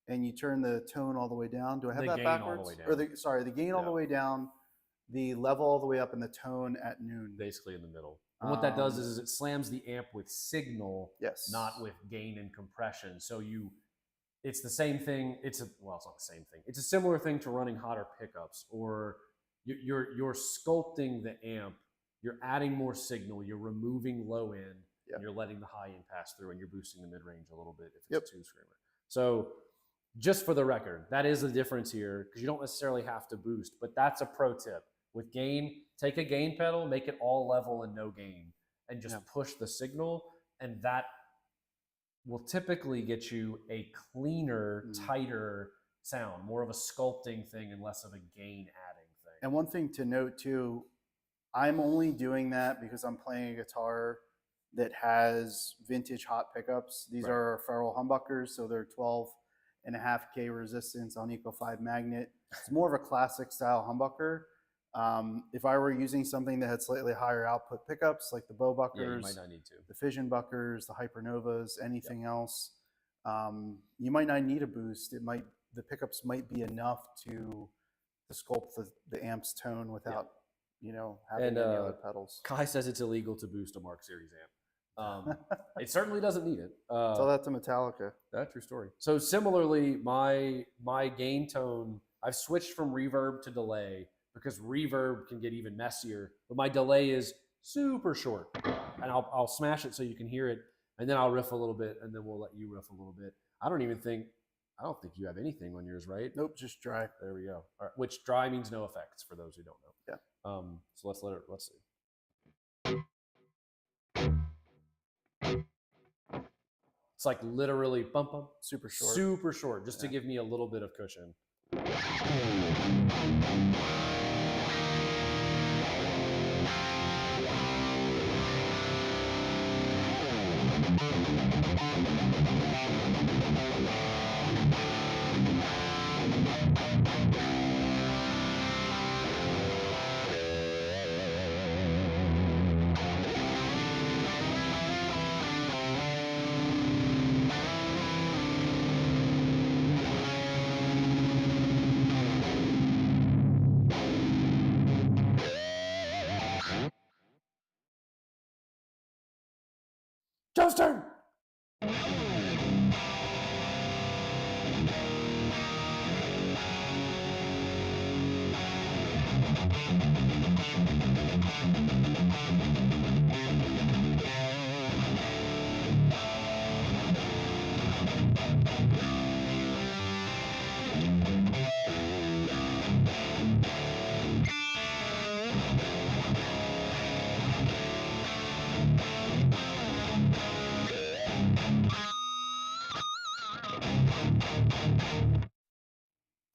and you turn the tone all the way down. Do I have that backwards? Or the gain all the way down, the level all the way up, and the tone at noon. Basically in the middle. And what that does is it slams the amp with signal, not with gain and compression. So it's the same thing. It's not the same thing. It's a similar thing to running hotter pickups, or you're sculpting the amp. You're adding more signal. You're removing low end. And you're letting the high end pass through, and you're boosting the mid range a little bit if it's a Tube Screamer. So just for the record, that is the difference here, because you don't necessarily have to boost, but that's a pro tip. With gain, take a gain pedal, make it all level and no gain, and just push the signal, and that will typically get you a cleaner, tighter sound, more of a sculpting thing and less of a gain adding thing. And one thing to note too, I'm only doing that because I'm playing a guitar that has vintage hot pickups. These are ferrule humbuckers, so they're 12.5K resistance on Eco 5 magnet. It's more of a classic style humbucker. If I were using something that had slightly higher output pickups, like the Bow Buckers, you might not need to. The Fission Buckers, the Hypernovas, anything else, you might not need a boost. The pickups might be enough to sculpt the amp's tone without having any other pedals. Kai says it's illegal to boost a Mark Series amp. It certainly doesn't need it. Tell that to Metallica. That's true story. So similarly, my gain tone, I've switched from reverb to delay because reverb can get even messier, but my delay is super short, and I'll smash it so you can hear it, and then I'll riff a little bit, and then we'll let you riff a little bit. I I don't think you have anything on yours, right? Nope, just dry. There we go. All right, which dry means no effects for those who don't know. Yeah. So let's see. It's like literally bump bump, Super short. super short, just to give me a little bit of cushion. Joe's turn.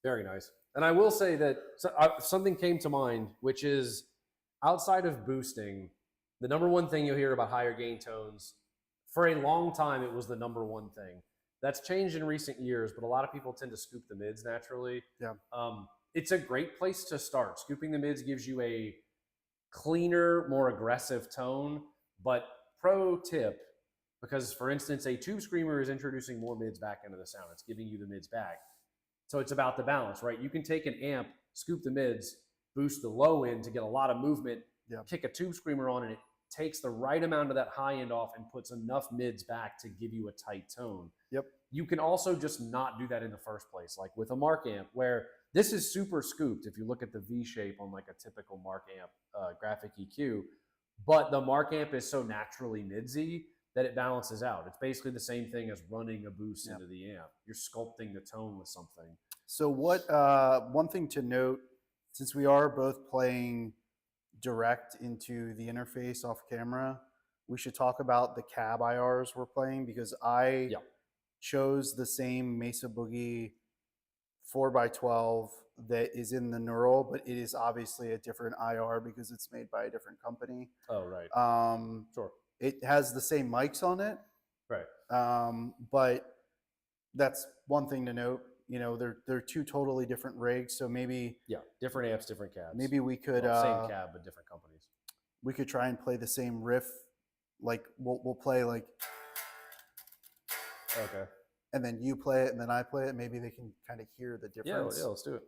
Very nice. And I will say that something came to mind, which is outside of boosting, the number one thing you'll hear about higher gain tones, for a long time, it was the number one thing. That's changed in recent years, but a lot of people tend to scoop the mids naturally. Yeah. It's a great place to start. Scooping the mids gives you a cleaner, more aggressive tone. But pro tip, because for instance, a tube screamer is introducing more mids back into the sound. It's giving you the mids back. So it's about the balance, right? You can take an amp, scoop the mids, boost the low end to get a lot of movement, kick a tube screamer on, and it takes the right amount of that high end off and puts enough mids back to give you a tight tone. Yep. You can also just not do that in the first place, like with a Mark amp, where this is super scooped if you look at the V shape on like a typical Mark amp graphic EQ, but the Mark amp is so naturally midsy that it balances out. It's basically the same thing as running a boost into the amp. You're sculpting the tone with something. So what, one thing to note, since we are both playing direct into the interface off camera, we should talk about the cab IRs we're playing, because I chose the same Mesa Boogie 4x12 that is in the neural, but it is obviously a different IR because it's made by a different company. Oh, right. Sure. It has the same mics on it. Right. But that's one thing to note. You know, they're two totally different rigs, so maybe different amps, different cabs. Maybe we could same cab but different companies. We could try and play the same riff, like we'll play like and then you play it and then I play it. Maybe they can kind of hear the difference. Yeah, let's do it.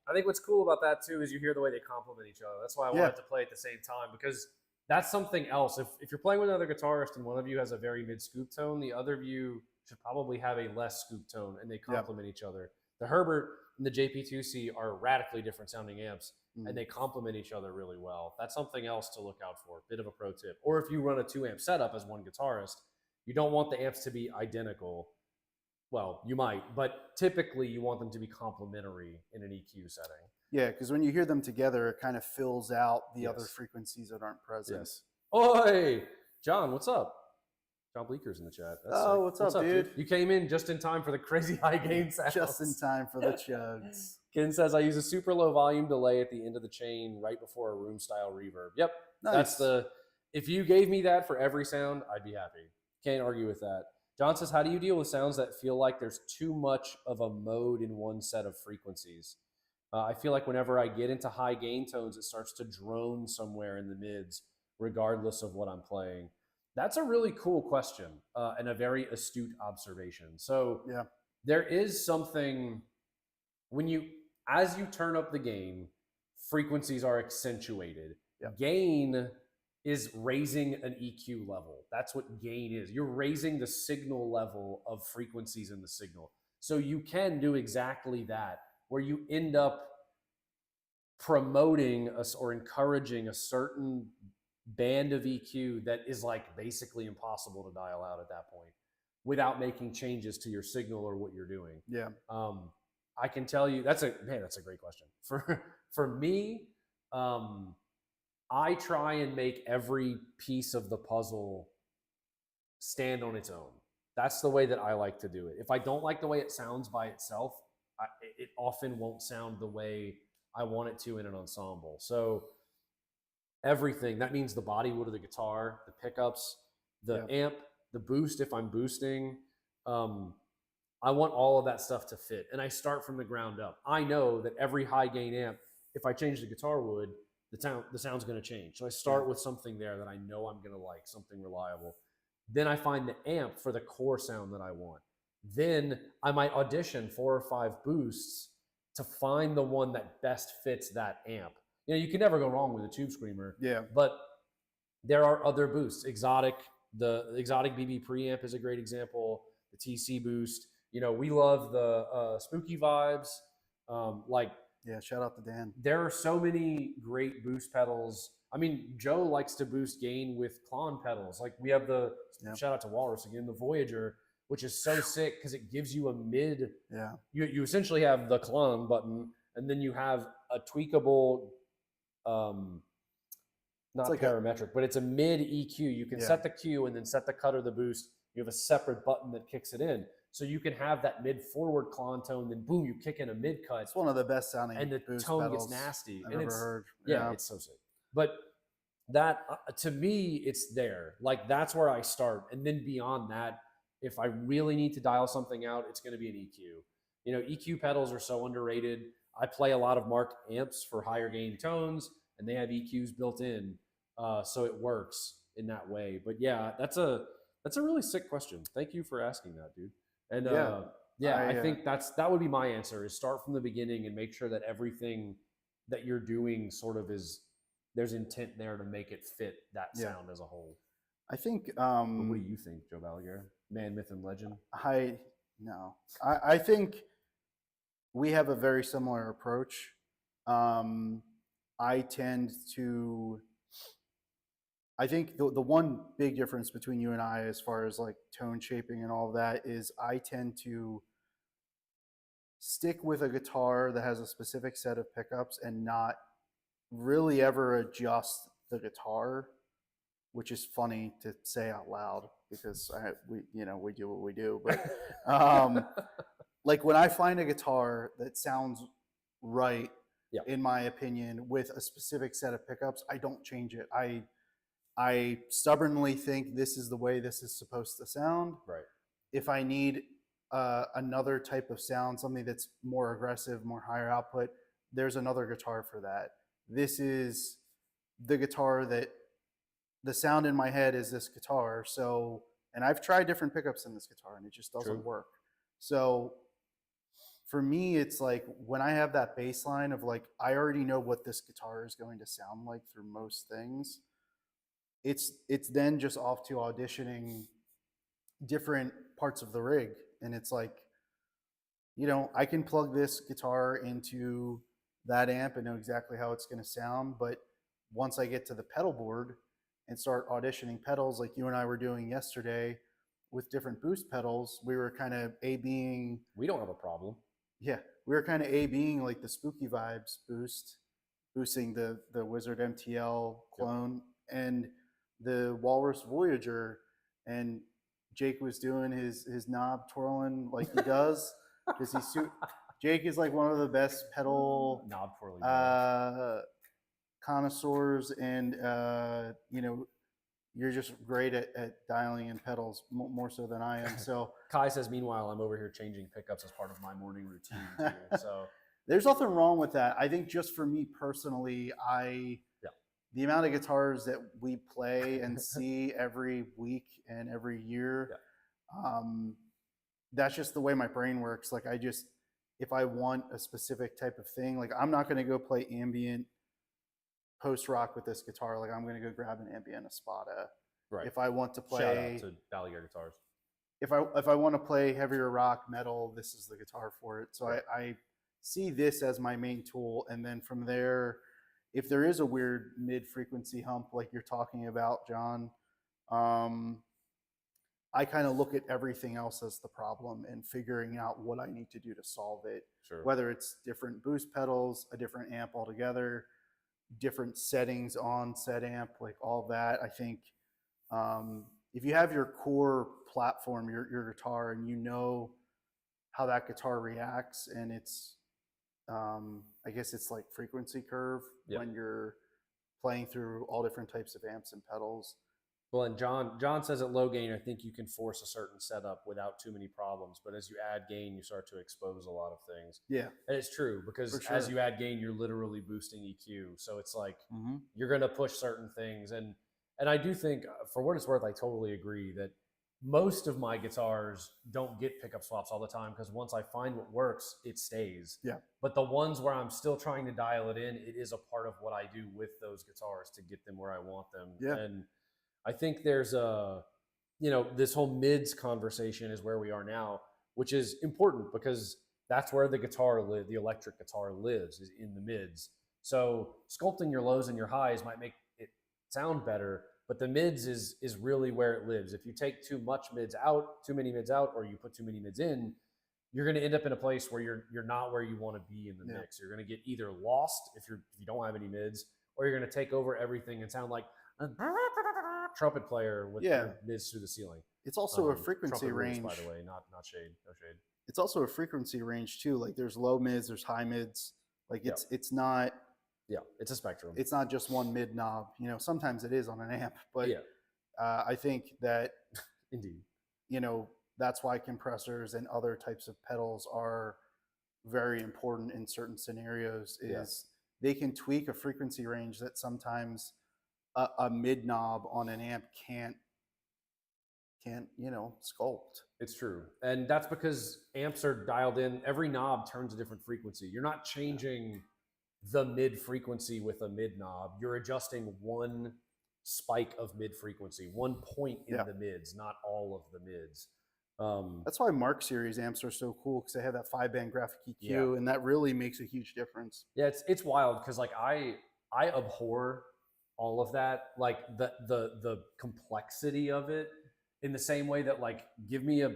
I think what's cool about that too is you hear the way they complement each other. That's why I wanted to play at the same time, because that's something else. If you're playing with another guitarist and one of you has a very mid scoop tone, the other of you should probably have a less scoop tone, and they complement each other. The Herbert and the JP2C are radically different sounding amps, and they complement each other really well. That's something else to look out for. Bit of a pro tip. Or if you run a 2-amp setup as one guitarist, you don't want the amps to be identical. Well, you might, but typically you want them to be complementary in an EQ setting. Yeah, because when you hear them together, it kind of fills out the other frequencies that aren't present. Yes. Oi! John, what's up? John Bleeker's in the chat. That's sick. What's up, dude? You came in just in time for the crazy high gain sounds. Just in time for the chugs. Ken says, I use a super low volume delay at the end of the chain right before a room style reverb. Yep. Nice. If you gave me that for every sound, I'd be happy. Can't argue with that. John says, how do you deal with sounds that feel like there's too much of a mode in one set of frequencies? I feel like whenever I get into high gain tones, it starts to drone somewhere in the mids, regardless of what I'm playing. That's a really cool question and a very astute observation. So Yeah. there is something when you, as you turn up the gain, frequencies are accentuated. Yeah. Gain is raising an EQ level. That's what gain is. You're raising the signal level of frequencies in the signal. So you can do exactly that, where you end up promoting us or encouraging a certain band of EQ that is like basically impossible to dial out at that point without making changes to your signal or what you're doing. Yeah. I can tell you that's a great question. For me, I try and make every piece of the puzzle stand on its own. That's the way that I like to do it. If I don't like the way it sounds by itself, it often won't sound the way I want it to in an ensemble. So everything, that means the body wood of the guitar, the pickups, the amp, the boost if I'm boosting. I want all of that stuff to fit. And I start from the ground up. I know that every high gain amp, if I change the guitar wood, the sound's going to change. So I start with something there that I know I'm going to like, something reliable. Then I find the amp for the core sound that I want. Then I might audition 4 or 5 boosts to find the one that best fits that amp. You know, you can never go wrong with a Tube Screamer. Yeah. But there are other boosts. The Exotic BB preamp is a great example. The TC boost. You know, we love the Spooky Vibes. Yeah, shout out to Dan. There are so many great boost pedals. I mean, Joe likes to boost gain with Klon pedals. Like we have the shout out to Walrus again, the Voyager, which is so sick because it gives you a mid. Yeah. You essentially have the Klon button, and then you have a tweakable, not like parametric, but it's a mid EQ. You can set the Q and then set the cut or the boost. You have a separate button that kicks it in. So you can have that mid forward Klon tone, then boom, you kick in a mid cut. It's one of the best sounding and the boost tone gets pedals nasty. I've and ever heard. Yeah, it's so sick. But that to me, it's there. Like that's where I start. And then beyond that, if I really need to dial something out, it's going to be an EQ. You know, EQ pedals are so underrated. I play a lot of Mark amps for higher gain tones, and they have EQs built in, so it works in that way. But yeah, that's a really sick question. Thank you for asking that, dude. And I think that would be my answer: is start from the beginning and make sure that everything that you're doing sort of there's intent there to make it fit that sound as a whole. I think. What do you think, Joe Balaguer? Man, myth, and legend. I think we have a very similar approach. I think the one big difference between you and I, as far as like tone shaping and all of that, is I tend to stick with a guitar that has a specific set of pickups and not really ever adjust the guitar, which is funny to say out loud because we do what we do. But like when I find a guitar that sounds right, in my opinion, with a specific set of pickups, I don't change it. I stubbornly think this is the way this is supposed to sound. Right. If I need another type of sound, something that's more aggressive, more higher output, there's another guitar for that. This is the guitar that the sound in my head is this guitar. So, and I've tried different pickups in this guitar and it just doesn't work. So for me, it's like when I have that bass line of like, I already know what this guitar is going to sound like through most things. It's then just off to auditioning different parts of the rig. And it's like, you know, I can plug this guitar into that amp and know exactly how it's going to sound. But once I get to the pedal board and start auditioning pedals like you and I were doing yesterday with different boost pedals, we were kind of A-Bing. We don't have a problem. Yeah, we were kind of A-Bing like the Spooky Vibes boosting the Wizard MTL clone and the Walrus Voyager, and Jake was doing his knob twirling like he does because Jake is like one of the best pedal knob twirling connoisseurs, and you know, you're just great at dialing in pedals more so than I am. So Kai says, meanwhile, I'm over here changing pickups as part of my morning routine too. So there's nothing wrong with that. I think just for me personally, the amount of guitars that we play and see every week and every year, that's just the way my brain works. Like if I want a specific type of thing, like I'm not going to go play ambient post rock with this guitar. Like I'm going to go grab an ambient Espada. Right. If I want to play, shout out to Balaguer Guitars. If I want to play heavier rock metal, this is the guitar for it. So I see this as my main tool, and then from there, if there is a weird mid frequency hump like you're talking about, John, I kind of look at everything else as the problem and figuring out what I need to do to solve it. Sure. Whether it's different boost pedals, a different amp altogether, different settings on said amp, like all that. I think if you have your core platform, your guitar, and you know how that guitar reacts, and it's, I guess it's like frequency curve when you're playing through all different types of amps and pedals. Well, and John says at low gain, I think you can force a certain setup without too many problems. But as you add gain, you start to expose a lot of things. Yeah. And it's true, because as you add gain, you're literally boosting EQ. So it's like you're going to push certain things. And I do think, for what it's worth, I totally agree that most of my guitars don't get pickup swaps all the time, because once I find what works, it stays. Yeah. But the ones where I'm still trying to dial it in, it is a part of what I do with those guitars to get them where I want them. Yeah. And I think there's this whole mids conversation is where we are now, which is important because that's where the electric guitar lives, is in the mids. So sculpting your lows and your highs might make it sound better, but the mids is really where it lives. If you take too many mids out, or you put too many mids in, you're going to end up in a place where you're not where you want to be in the mix. You're going to get either lost if you don't have any mids, or you're going to take over everything and sound like a trumpet player with your mids through the ceiling. It's also a frequency range, by the way, not shade, no shade. It's also a frequency range too. Like there's low mids, there's high mids. Like it's not. Yeah, it's a spectrum. It's not just one mid knob. Sometimes it is on an amp, but I think that indeed, that's why compressors and other types of pedals are very important in certain scenarios. They can tweak a frequency range that sometimes a mid knob on an amp can't sculpt. It's true. And that's because amps are dialed in. Every knob turns a different frequency. You're not changing the mid frequency with a mid knob. You're adjusting one spike of mid frequency, one point in the mids, not all of the mids. That's why Mark series amps are so cool, because they have that 5-band graphic EQ, and that really makes a huge difference. Yeah, it's wild, because like I abhor all of that, like the complexity of it, in the same way that, like, give me a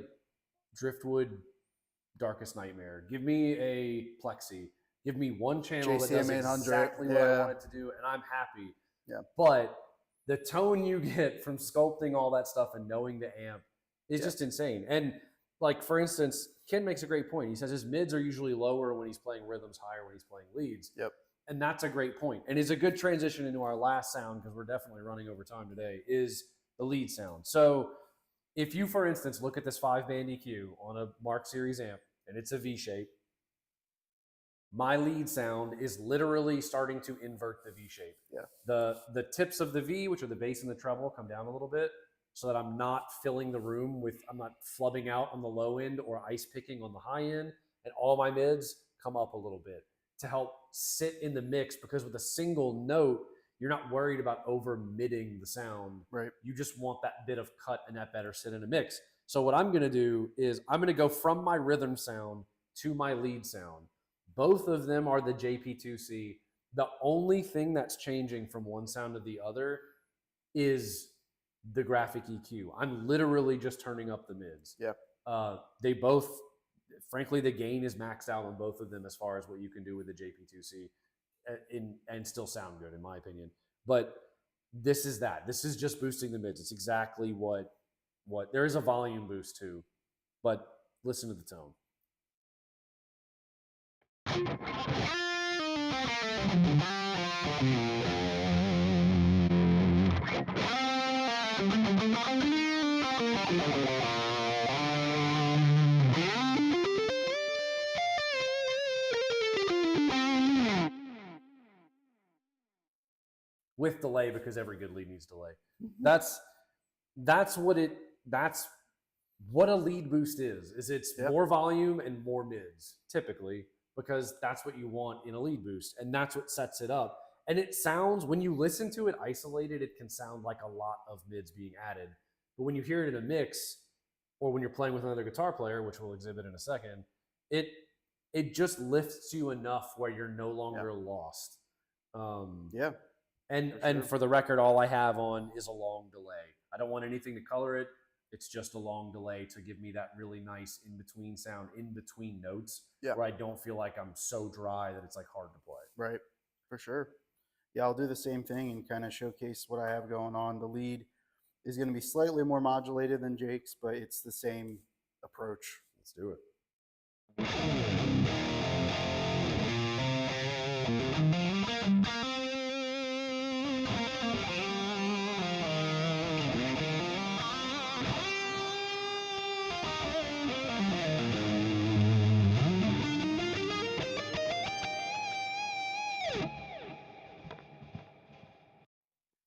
Driftwood Darkest Nightmare, give me a Plexi, give me one channel that does exactly what I want it to do, and I'm happy. Yeah. But the tone you get from sculpting all that stuff and knowing the amp is just insane. And like, for instance, Ken makes a great point. He says his mids are usually lower when he's playing rhythms, higher when he's playing leads. Yep. And that's a great point. And it's a good transition into our last sound, because we're definitely running over time today, is the lead sound. So if you, for instance, look at this 5-band EQ on a Mark Series amp, and it's a V shape, my lead sound is literally starting to invert the V shape. Yeah. The tips of the V, which are the bass and the treble, come down a little bit, so that I'm not filling the room I'm not flubbing out on the low end or ice picking on the high end, and all my mids come up a little bit to help sit in the mix, because with a single note, you're not worried about over midding the sound. Right. You just want that bit of cut and that better sit in a mix. So what I'm going to do is I'm going to go from my rhythm sound to my lead sound. Both of them are the JP2C. The only thing that's changing from one sound to the other is the graphic EQ. I'm literally just turning up the mids. Yeah. They both, frankly, the gain is maxed out on both of them as far as what you can do with the JP2C and still sound good, in my opinion. But this is just boosting the mids. It's exactly what there is a volume boost too, but listen to the tone. with delay, because every good lead needs delay. Mm-hmm. That's what a lead boost is it's more volume and more mids typically, because that's what you want in a lead boost, and that's what sets it up. And it sounds, when you listen to it isolated, it can sound like a lot of mids being added, but when you hear it in a mix, or when you're playing with another guitar player, which we'll exhibit in a second, it just lifts you enough where you're no longer lost. And for the record, all I have on is a long delay. I don't want anything to color it. It's just a long delay to give me that really nice in-between sound, in between notes, where I don't feel like I'm so dry that it's like hard to play. Right, for sure. Yeah, I'll do the same thing and kind of showcase what I have going on. The lead is going to be slightly more modulated than Jake's, but it's the same approach. Let's do it.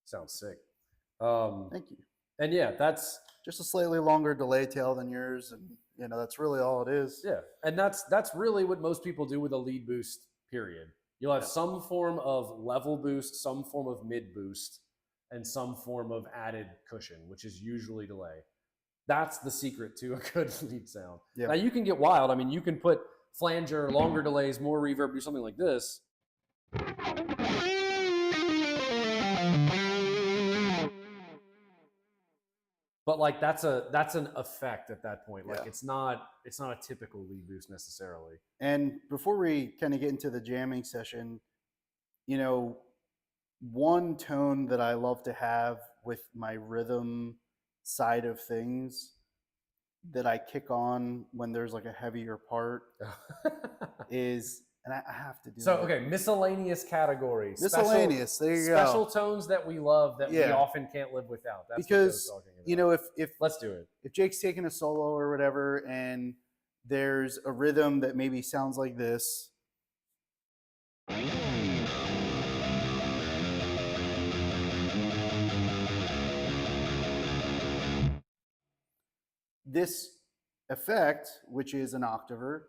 Sounds sick. Thank you. And yeah, that's just a slightly longer delay tail than yours, and you know, that's really all it is. Yeah, and that's really what most people do with a lead boost, period. You'll have some form of level boost, some form of mid boost, and some form of added cushion, which is usually delay. That's the secret to a good lead sound. Now you can get wild. I mean, you can put flanger, longer delays, more reverb, do something like this. But like that's an effect at that point. Like it's not a typical lead boost necessarily. And before we kind of get into the jamming session, you know, one tone that I love to have with my rhythm side of things that I kick on when there's like a heavier part is, and I have to do so okay, miscellaneous categories. Miscellaneous, there you go. Special tones that we love that we often can't live without. That's because what talking about. You know, if let's do it. If Jake's taking a solo or whatever, and there's a rhythm that maybe sounds like this. This effect, which is an octaver,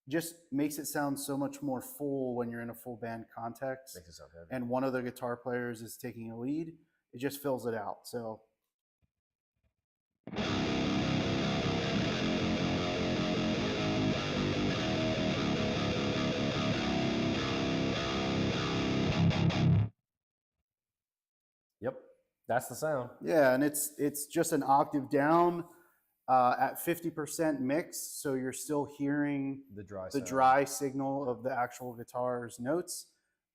just makes it sound so much more full when you're in a full band context. Makes it sound heavy. And one of the guitar players is taking a lead. It just fills it out. So. Yep, that's the sound. Yeah, and it's just an octave down at 50% mix, so you're still hearing the dry signal of the actual guitar's notes,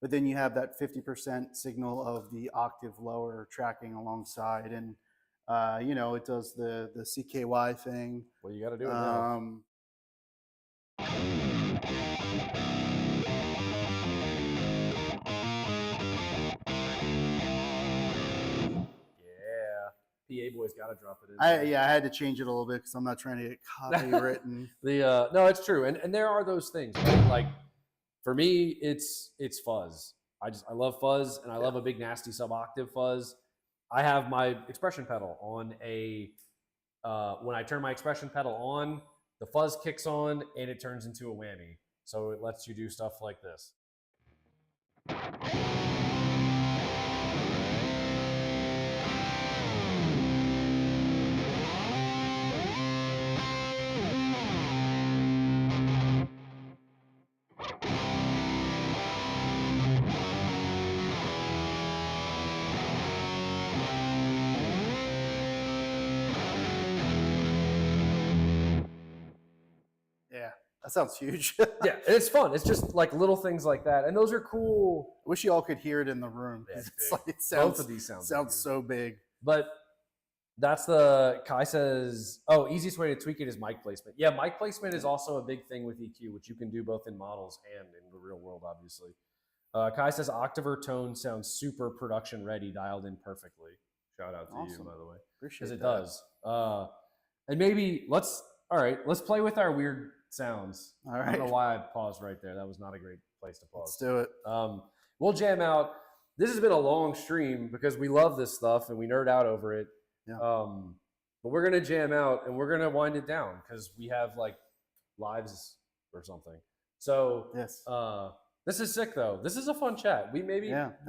but then you have that 50% signal of the octave lower tracking alongside, and you know, it does the CKY thing. Well, you got to do it now. PA boys got to drop it in. I had to change it a little bit because I'm not trying to get copywritten. No, it's true, and there are those things. Right? Like for me, it's fuzz. I love fuzz, and I love a big nasty sub octave fuzz. I have my expression pedal on a. When I turn my expression pedal on, the fuzz kicks on, and it turns into a whammy. So it lets you do stuff like this. That sounds huge. Yeah, it's fun. It's just like little things like that, and those are cool. I wish you all could hear it in the room. It's like, it sounds, both of these sounds so big. But that's the Kai says. Oh, easiest way to tweak it is mic placement. Yeah, mic placement is also a big thing with EQ, which you can do both in models and in the real world, obviously. Kai says octaver tone sounds super production ready, dialed in perfectly. Shout out to you, by the way, appreciate it. Because it does. And maybe let's play with our weird sounds. All right. I don't know why I paused right there. That was not a great place to pause. Let's do it. We'll jam out. this has been a long stream because we love this stuff and we nerd out over it. Yeah. But we're gonna jam out and we're gonna wind it down because we have like lives or something. So Yes. this is sick though. This is a fun chat. We'll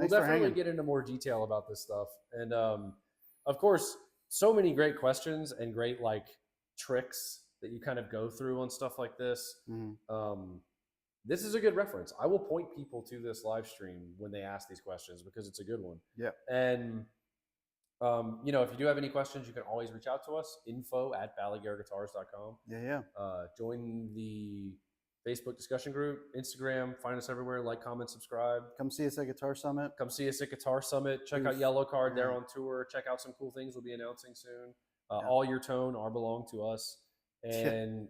definitely get into more detail about this stuff. And of course, so many great questions and great like tricks that you kind of go through on stuff like this. This is a good reference. I will point people to this live stream when they ask these questions because it's a good one. Yeah. And you know, if you do have any questions, you can always reach out to us, info@balaguerguitars.com. Yeah. Join the Facebook discussion group, Instagram, find us everywhere, like, comment, subscribe. Come see us at Guitar Summit. Come see us at Guitar Summit. Check out Yellow Card. They're on tour. Check out some cool things we'll be announcing soon. All Your Tone are belong to us. And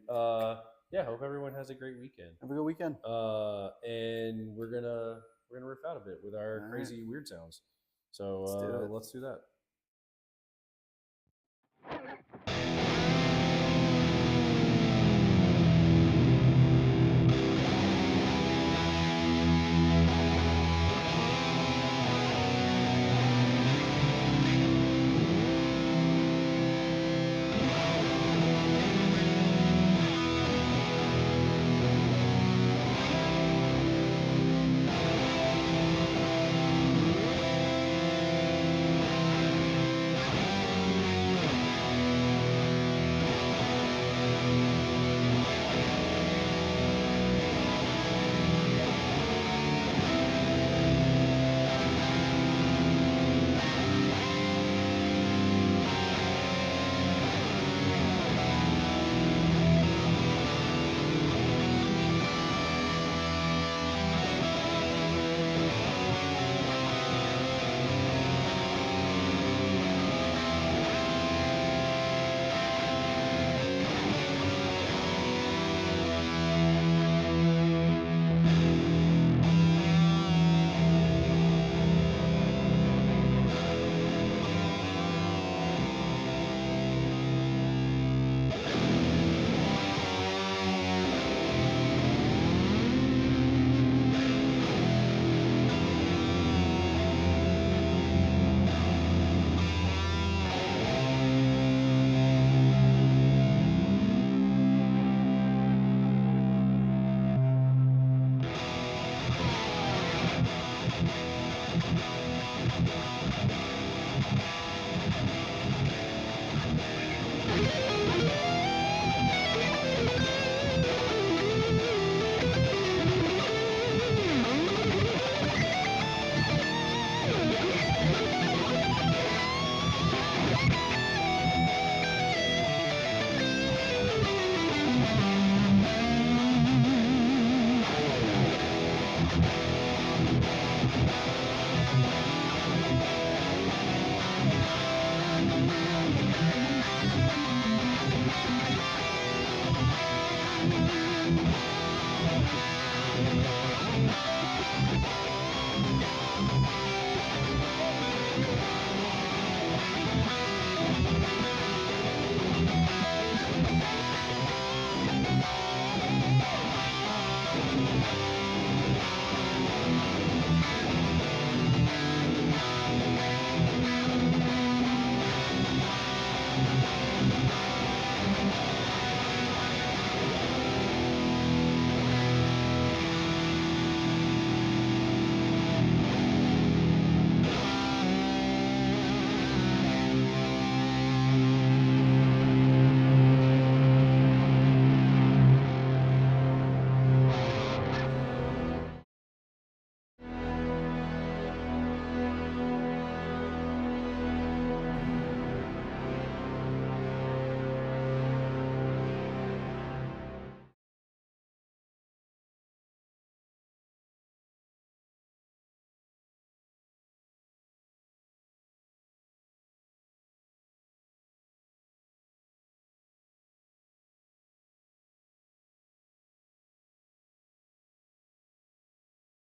yeah, hope everyone has a great weekend. Have a good weekend. And we're gonna riff out a bit with our crazy weird sounds. So let's do that.